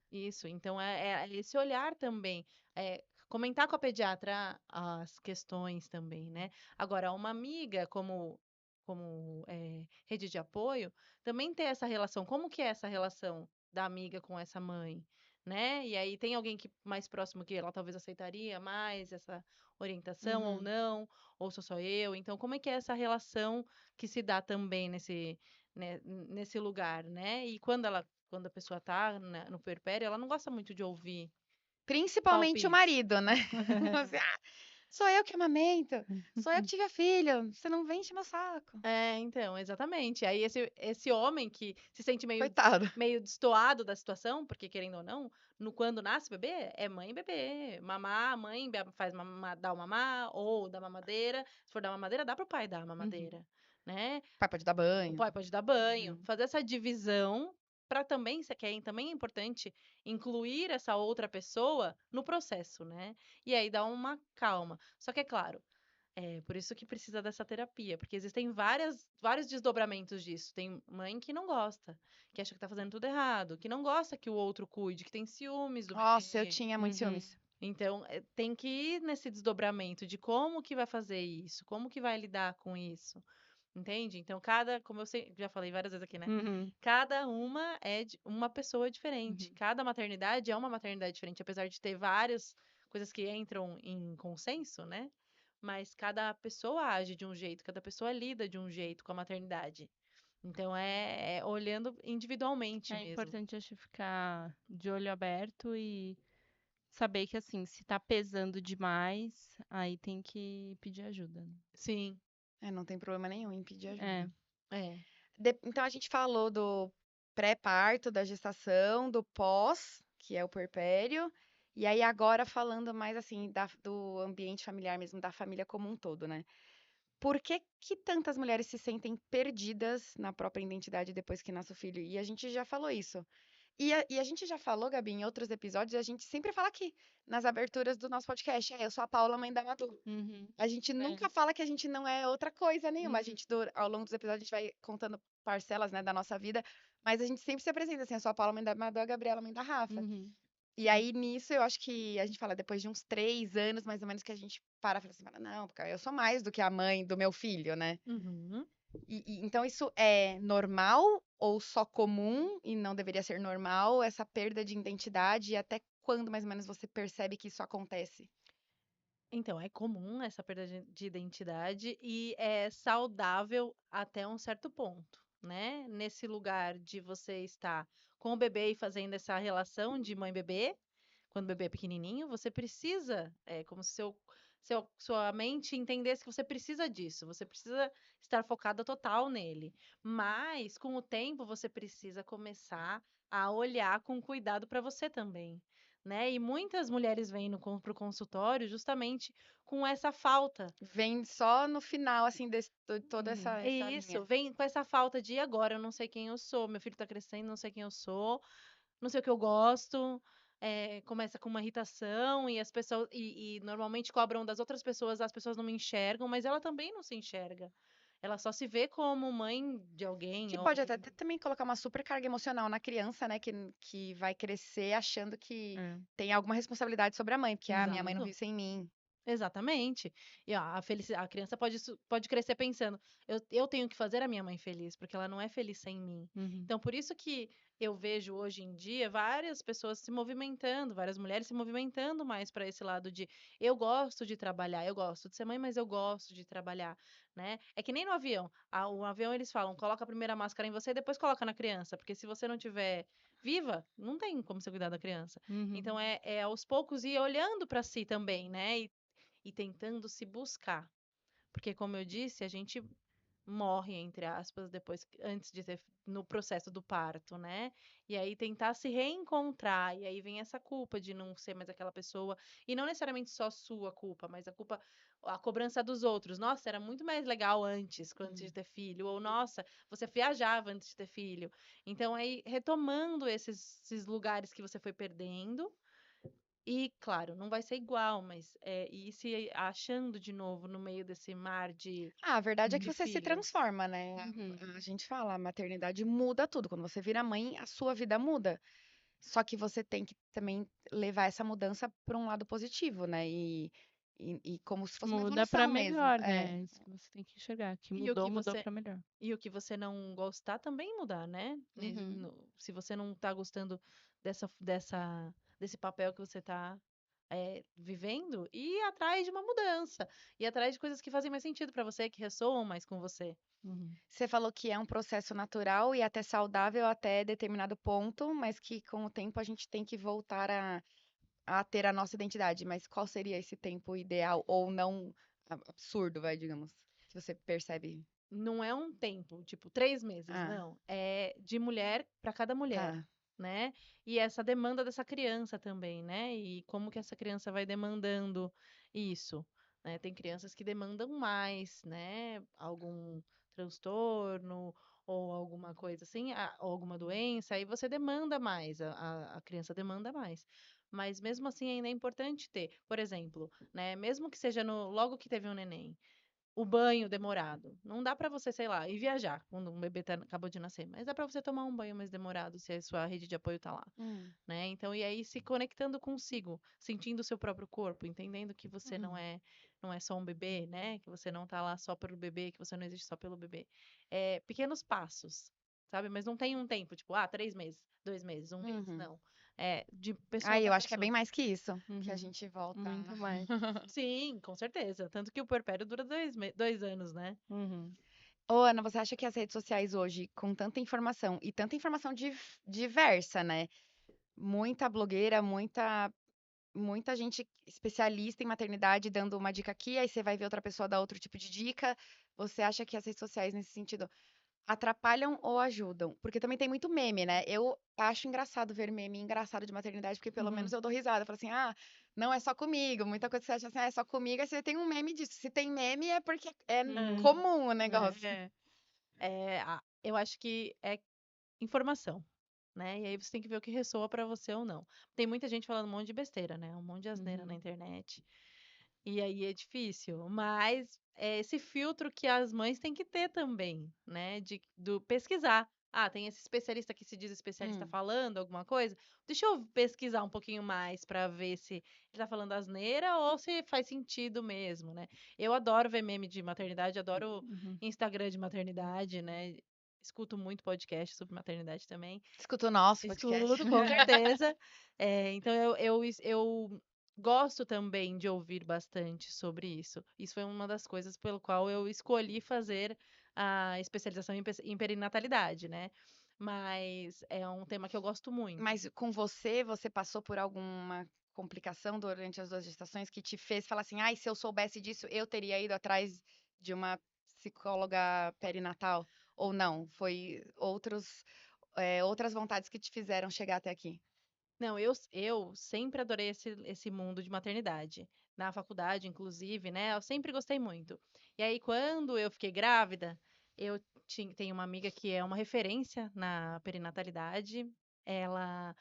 Isso, então é esse olhar também, comentar com a pediatra as questões também, né? Agora, uma amiga como rede de apoio, também ter essa relação, como que é essa relação da amiga com essa mãe, né? E aí tem alguém que mais próximo que ela talvez aceitaria mais essa orientação ou Uhum. não, ou sou só eu. Então, como é que é essa relação que se dá também nesse lugar, né? E quando a pessoa tá no puerpério, ela não gosta muito de ouvir Principalmente o palpites. marido, né? Assim, ah, sou eu que amamento, sou eu que tive a filha, você não vem encher meu saco. Então, exatamente. Aí esse homem que se sente Coitado. meio destoado da situação, porque querendo ou não, quando nasce o bebê, é mãe e bebê. Mamar, a mãe faz dá o mamar, ou dá mamadeira. Se for dar mamadeira, dá pro pai dar a Uhum. mamadeira, né? O pai pode dar O banho. pai pode dar banho, Uhum. fazer essa divisão para também, também é importante incluir essa outra pessoa no processo, né? E aí dá uma calma. Só que é claro, por isso que precisa dessa terapia, porque existem vários desdobramentos disso. Tem mãe que não gosta, que acha que tá fazendo tudo errado, que não gosta que o outro cuide, que tem ciúmes do Nossa, eu bebê. tinha muitos Uhum. ciúmes. Então, tem que ir nesse desdobramento de como que vai fazer isso, como que vai lidar com isso. Entende? Então, como já falei várias vezes aqui, né? Uhum. Cada uma é uma pessoa diferente. Uhum. Cada maternidade é uma maternidade diferente, apesar de ter várias coisas que entram em consenso, né? Mas cada pessoa age de um jeito, cada pessoa lida de um jeito com a maternidade. Então, é olhando individualmente É mesmo. importante, acho, ficar de olho aberto e saber que, assim, se tá pesando demais, aí tem que pedir ajuda, né? Sim, Não tem problema nenhum em pedir É. ajuda. é. Então a gente falou do pré-parto, da gestação, do pós, que é o puerpério. E aí agora falando mais assim do ambiente familiar mesmo, da família como um todo, né? Por que que tantas mulheres se sentem perdidas na própria identidade depois que nasce o filho? E a gente já falou isso. E a gente já falou, Gabi, em outros episódios, e a gente sempre fala aqui, nas aberturas do nosso podcast. Eu sou a Paula, mãe da Madu. Uhum. A gente É. nunca fala que a gente não é outra coisa nenhuma. A Uhum. gente, ao longo dos episódios, a gente vai contando parcelas, né, da nossa vida. Mas a gente sempre se apresenta assim, eu sou a Paula, mãe da Madu, a Gabriela, mãe da Rafa. Uhum. E aí, nisso, eu acho que a gente fala, depois de uns 3 anos, mais ou menos, que a gente para e fala assim, não, porque eu sou mais do que a mãe do meu filho, né? Uhum. Então, isso é normal ou só comum e não deveria ser normal, essa perda de identidade? E até quando, mais ou menos, você percebe que isso acontece? Então, é comum essa perda de identidade e é saudável até um certo ponto, né? Nesse lugar de você estar com o bebê e fazendo essa relação de mãe-bebê, quando o bebê é pequenininho, você precisa, é como se sua mente entendesse que você precisa disso, você precisa estar focada total nele. Mas, com o tempo, você precisa começar a olhar com cuidado para você também. Né? E muitas mulheres vêm para o consultório justamente com essa falta. Vem só no final, assim, de toda Uhum. essa Isso, linha. vem com essa falta de agora eu não sei quem eu sou, meu filho tá crescendo, não sei quem eu sou, não sei o que eu gosto. Começa com uma irritação e as pessoas e normalmente cobram das outras pessoas, as pessoas não me enxergam, mas ela também não se enxerga. Ela só se vê como mãe de alguém Que ou pode até também colocar uma supercarga emocional na criança, né? Que vai crescer achando que É. tem alguma responsabilidade sobre a mãe, porque, minha mãe não Exato. vive sem mim. Exatamente. E ó, a criança pode crescer pensando, eu tenho que fazer a minha mãe feliz, porque ela não é feliz sem mim. Uhum. Então, por isso que eu vejo hoje em dia várias pessoas se movimentando, várias mulheres se movimentando mais para esse lado de eu gosto de trabalhar, eu gosto de ser mãe, mas eu gosto de trabalhar, né? É que nem no avião. O avião eles falam, coloca a primeira máscara em você e depois coloca na criança, porque se você não tiver viva, não tem como você cuidar da criança. Uhum. Então, é aos poucos ir olhando para si também, né? E tentando se buscar. Porque, como eu disse, a gente morre, entre aspas, antes de ter, no processo do parto, né? E aí tentar se reencontrar, e aí vem essa culpa de não ser mais aquela pessoa, e não necessariamente só sua culpa, mas a cobrança dos outros. Nossa, era muito mais legal antes de ter filho, ou nossa, você viajava antes de ter filho. Então, aí retomando esses lugares que você foi perdendo, e, claro, não vai ser igual, mas ir se achando de novo no meio desse mar A verdade é que de você se filhos. transforma, né? Uhum. A gente fala, a maternidade muda tudo. Quando você vira mãe, a sua vida muda. Só que você tem que também levar essa mudança para um lado positivo, né? E como se fosse uma Muda pra evolução mesmo. melhor, É. né? Isso que você tem que enxergar. Que E o que mudou você, pra melhor. e o que você não gostar também mudar, né? Uhum. Se você não tá gostando desse papel que você tá vivendo, ir atrás de uma mudança. Ir atrás de coisas que fazem mais sentido pra você, que ressoam mais com você. Uhum. Você falou que é um processo natural e até saudável até determinado ponto, mas que com o tempo a gente tem que voltar a ter a nossa identidade. Mas qual seria esse tempo ideal ou não absurdo, vai, digamos, que você percebe? Não é um tempo, tipo, 3 meses, Ah, não. É de mulher para cada mulher, tá. né? E essa demanda dessa criança também, né? E como que essa criança vai demandando isso, né? Tem crianças que demandam mais, né? Algum transtorno ou alguma coisa assim, ou alguma doença, aí você demanda mais, a criança demanda mais. Mas mesmo assim ainda é importante ter, por exemplo, né? Mesmo que seja logo que teve um neném, o banho demorado. Não dá pra você, sei lá, ir viajar quando um bebê acabou de nascer, mas dá pra você tomar um banho mais demorado se a sua rede de apoio tá lá, Hum, né? Então, e aí se conectando consigo, sentindo o seu próprio corpo, entendendo que você uhum. não é só um bebê, né? Que você não tá lá só pelo bebê, que você não existe só pelo bebê. Pequenos passos, sabe? Mas não tem um tempo, tipo, 3 meses, 2 meses, um mês, Uhum. não. É de pessoa Aí eu para acho que é pessoa. bem mais que isso, que a Uhum. gente volta. Muito mais. Sim, com certeza. Tanto que o puerpério dura 2 anos, né? Uhum. Ô, Ana, você acha que as redes sociais hoje, com tanta informação e tanta informação diversa, né? Muita blogueira, muita gente especialista em maternidade dando uma dica aqui, aí você vai ver outra pessoa dar outro tipo de dica. Você acha que as redes sociais, nesse sentido, atrapalham ou ajudam? Porque também tem muito meme, né? Eu acho engraçado ver meme engraçado de maternidade, porque pelo menos eu dou risada. Eu falo assim, não é só comigo. Muita coisa que você acha assim, é só comigo, aí você tem um meme disso. Se tem meme, é porque é Uhum. comum o negócio. Eu acho que é informação, né? E aí você tem que ver o que ressoa pra você ou não. Tem muita gente falando um monte de besteira, né? Um monte de asneira na Uhum. internet. E aí é difícil, mas é esse filtro que as mães têm que ter também, né? Do pesquisar. Ah, tem esse especialista que se diz especialista Hum. falando alguma coisa. Deixa eu pesquisar um pouquinho mais pra ver se ele tá falando asneira ou se faz sentido mesmo, né? Eu adoro ver meme de maternidade, adoro Uhum. Instagram de maternidade, né? Escuto muito podcast sobre maternidade também. Escuta o nosso podcast. Escuto, com certeza. Então eu gosto também de ouvir bastante sobre isso. Isso foi uma das coisas pelo qual eu escolhi fazer a especialização em perinatalidade, né? Mas é um tema que eu gosto muito. Mas com você passou por alguma complicação durante as 2 gestações que te fez falar assim: "Ai, se eu soubesse disso, eu teria ido atrás de uma psicóloga perinatal", ou não? Foi outras vontades que te fizeram chegar até aqui? Não, eu sempre adorei esse mundo de maternidade. Na faculdade, inclusive, né? Eu sempre gostei muito. E aí, quando eu fiquei grávida, eu tenho uma amiga que é uma referência na perinatalidade. Ela,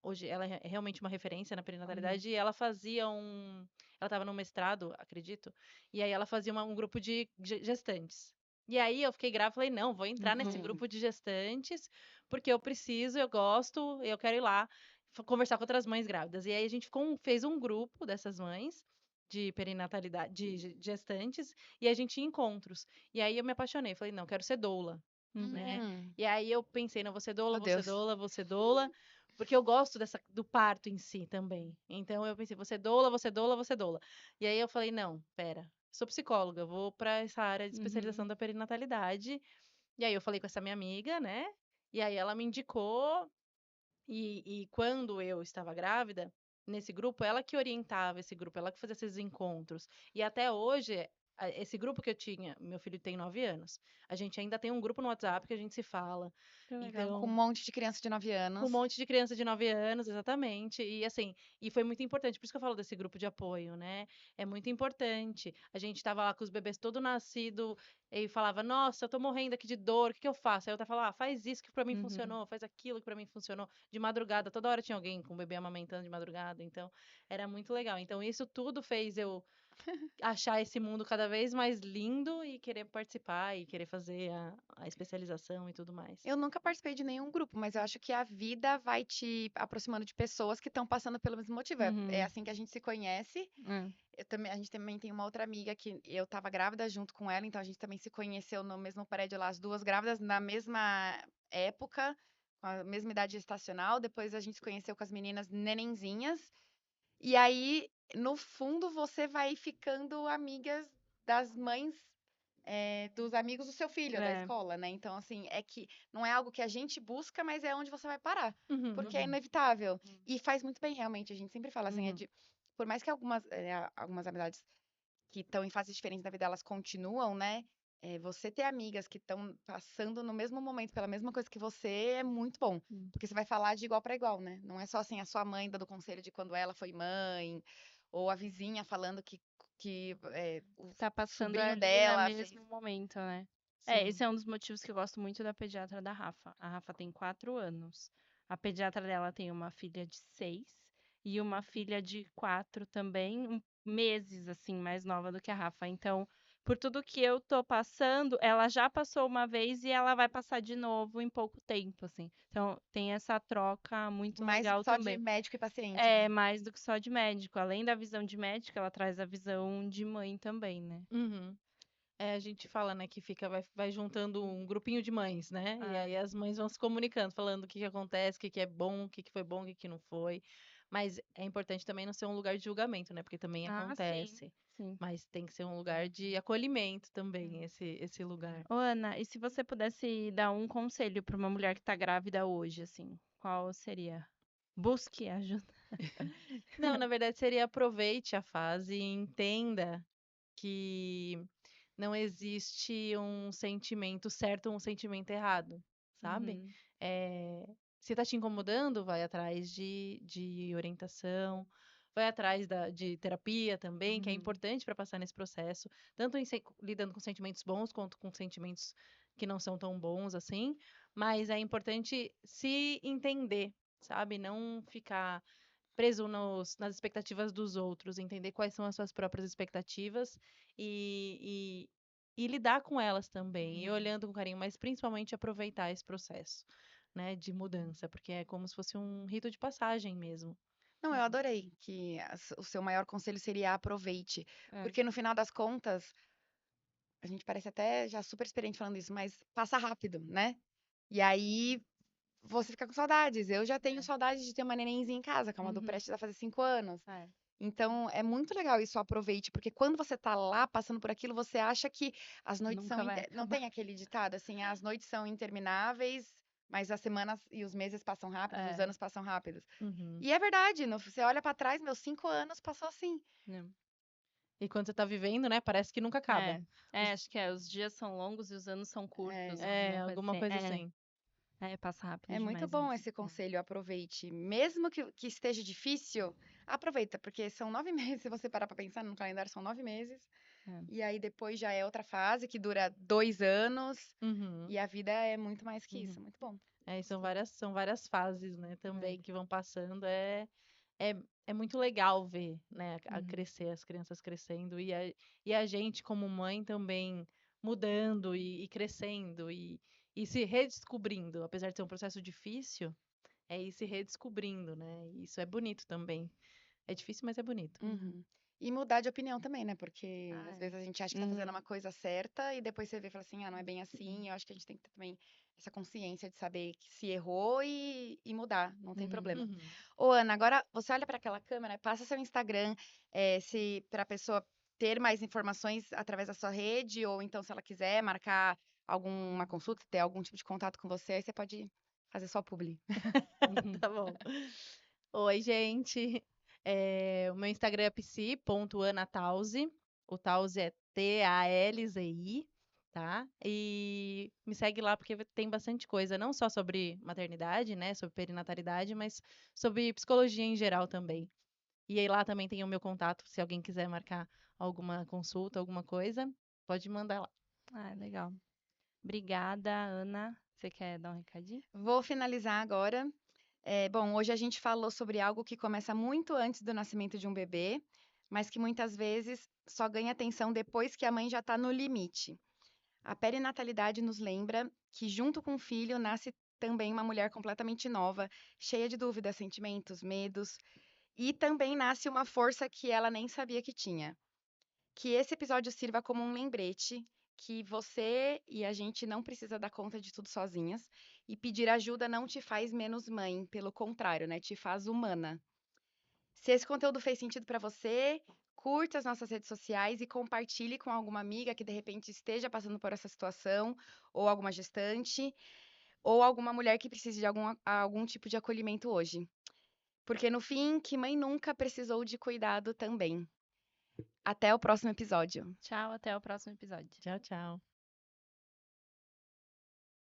hoje, ela é realmente uma referência na Uhum. perinatalidade e ela fazia ela estava no mestrado, acredito, e aí ela fazia um grupo de gestantes. E aí eu fiquei grávida e falei, não, vou entrar nesse Uhum. grupo de gestantes, porque eu preciso, eu gosto, eu quero ir lá conversar com outras mães grávidas. E aí a gente fez um grupo dessas mães de perinatalidade, de gestantes, e a gente ia em encontros. E aí eu me apaixonei, falei, não, quero ser doula, Uhum. né? Hum, E aí eu pensei, não, vou ser doula, meu vou ser Deus. doula, vou ser doula, porque eu gosto do parto em si também. Então eu pensei, vou ser doula, vou ser doula, vou ser doula. E aí eu falei, não, pera, sou psicóloga, vou para essa área de especialização Uhum. da perinatalidade. E aí eu falei com essa minha amiga, né? E aí ela me indicou e quando eu estava grávida, nesse grupo, ela que orientava esse grupo, ela que fazia esses encontros. E até hoje, esse grupo que eu tinha, meu filho tem 9 anos, a gente ainda tem um grupo no WhatsApp que a gente se fala. Que legal. Com um Então, monte de criança de 9 com um anos. monte de criança de 9 anos, exatamente. E assim, e foi muito importante, por isso que eu falo desse grupo de apoio, né? É muito importante. A gente tava lá com os bebês todo nascido e falava, nossa, eu tô morrendo aqui de dor, o que que eu faço? Aí eu outra falava, faz isso que pra mim Uhum. funcionou, faz aquilo que pra mim funcionou. De madrugada, toda hora tinha alguém com o bebê amamentando de madrugada, então era muito legal. Então isso tudo fez eu achar esse mundo cada vez mais lindo e querer participar e querer fazer a especialização e tudo mais. Eu nunca participei de nenhum grupo, mas eu acho que a vida vai te aproximando de pessoas que estão passando pelo mesmo motivo. É Uhum. assim que a gente se conhece. É. A gente também tem uma outra amiga que eu estava grávida junto com ela, então a gente também se conheceu no mesmo prédio lá, as duas grávidas na mesma época, com a mesma idade gestacional. Depois a gente se conheceu com as meninas nenenzinhas. E aí, no fundo, você vai ficando amigas das mães, dos amigos do seu filho, da É. escola, né? Então, assim, é que não é algo que a gente busca, mas é onde você vai parar. Uhum. Porque é inevitável. E faz muito bem, realmente. A gente sempre fala assim, Uhum. por mais que algumas amizades que estão em fases diferentes da vida, elas continuam, né? Você ter amigas que estão passando no mesmo momento pela mesma coisa que você é muito bom. Hum. Porque você vai falar de igual para igual, né? Não é só assim a sua mãe dando conselho de quando ela foi mãe, ou a vizinha falando que o Tá passando sobrinho ali no dela fez. mesmo momento, né? Sim. Esse é um dos motivos que eu gosto muito da pediatra da Rafa. A Rafa tem 4 anos. A pediatra dela tem uma filha de 6 e uma filha de 4 também, meses assim, mais nova do que a Rafa. Então, por tudo que eu tô passando, ela já passou uma vez e ela vai passar de novo em pouco tempo, assim. Então, tem essa troca muito Mais do que legal só de também. médico e paciente, É né? mais do que só de médico. Além da visão de médico, ela traz a visão de mãe também, né? Uhum. A gente fala, né, que vai juntando um grupinho de mães, né? E É. aí as mães vão se comunicando, falando o que que acontece, o que que é bom, o que que foi bom, o que que não foi. Mas é importante também não ser um lugar de julgamento, né? Porque também Ah, sim, acontece. sim. Mas tem que ser um lugar de acolhimento também, esse lugar. Ô, Ana, e se você pudesse dar um conselho para uma mulher que tá grávida hoje, assim, qual seria? Busque ajuda. Não, na verdade seria aproveite a fase e entenda que não existe um sentimento certo ou um sentimento errado, sabe? Uhum. Se tá te incomodando, vai atrás de orientação, vai atrás de terapia também, que é Uhum. importante para passar nesse processo, tanto lidando com sentimentos bons quanto com sentimentos que não são tão bons assim, mas é importante se entender, sabe? Não ficar preso nas expectativas dos outros, entender quais são as suas próprias expectativas e, e lidar com elas também, e Uhum. olhando com carinho, mas principalmente aproveitar esse processo, né, de mudança, porque é como se fosse um rito de passagem mesmo. Não, eu adorei que o seu maior conselho seria aproveite, É. porque no final das contas, a gente parece até já super experiente falando isso, mas passa rápido, né? E aí você fica com saudades. Eu já tenho saudade de ter uma nenenzinha em casa, que é uma do Uhum. prestes a fazer 5 anos. É. Então, é muito legal isso, aproveite, porque quando você tá lá passando por aquilo, você acha que as noites são. Nunca vai Não acabar. tem aquele ditado assim, as noites são intermináveis, mas as semanas e os meses passam rápidos, os É. anos passam rápidos. Uhum. E é verdade, você olha pra trás, meus 5 anos passou assim. É. E quando você tá vivendo, né, parece que nunca acaba. Acho que os dias são longos e os anos são curtos, É, alguma coisa Alguma assim. coisa assim. Passa rápido é muito demais bom mesmo. esse conselho, aproveite. Mesmo que esteja difícil, aproveita, porque são 9 meses, se você parar pra pensar no calendário, são 9 meses. É. E aí depois já é outra fase que dura 2 anos. Uhum. E a vida é muito mais que Uhum. isso, muito bom. E Gostei. são várias fases, né, É. também que vão passando. É, é muito legal ver, né, a Uhum. crescer, as crianças crescendo e a gente como mãe também mudando e crescendo e se redescobrindo, apesar de ser um processo difícil, é ir se redescobrindo, né? E isso é bonito também. É difícil, mas é bonito. Uhum. E mudar de opinião também, né? Porque às Ah, vezes a gente acha que tá fazendo Uhum. uma coisa certa e depois você vê e fala assim, ah, não é bem Uhum. assim. Eu acho que a gente tem que ter também essa consciência de saber que se errou e mudar, não tem Uhum. problema. Uhum. Ô, Ana, agora você olha para aquela câmera, passa seu Instagram, se para a pessoa ter mais informações através da sua rede, ou então se ela quiser marcar alguma consulta, ter algum tipo de contato com você, aí você pode fazer sua publi. Uhum. Tá bom. Oi, gente. O meu Instagram é psi.anatauzi. O Tauzi é Talzi, tá? E me segue lá porque tem bastante coisa, não só sobre maternidade, né? Sobre perinatalidade, mas sobre psicologia em geral também. E aí lá também tem o meu contato, se alguém quiser marcar alguma consulta, alguma coisa, pode mandar lá. Legal. Obrigada, Ana. Você quer dar um recadinho? Vou finalizar agora. Bom, hoje a gente falou sobre algo que começa muito antes do nascimento de um bebê, mas que muitas vezes só ganha atenção depois que a mãe já está no limite. A perinatalidade nos lembra que, junto com o filho, nasce também uma mulher completamente nova, cheia de dúvidas, sentimentos, medos, e também nasce uma força que ela nem sabia que tinha. Que esse episódio sirva como um lembrete que você e a gente não precisa dar conta de tudo sozinhas, e pedir ajuda não te faz menos mãe, pelo contrário, né? Te faz humana. Se esse conteúdo fez sentido para você, curta as nossas redes sociais e compartilhe com alguma amiga que de repente esteja passando por essa situação, ou alguma gestante, ou alguma mulher que precise de algum tipo de acolhimento hoje. Porque no fim, que mãe nunca precisou de cuidado também. Até o próximo episódio. Tchau, até o próximo episódio. Tchau, tchau.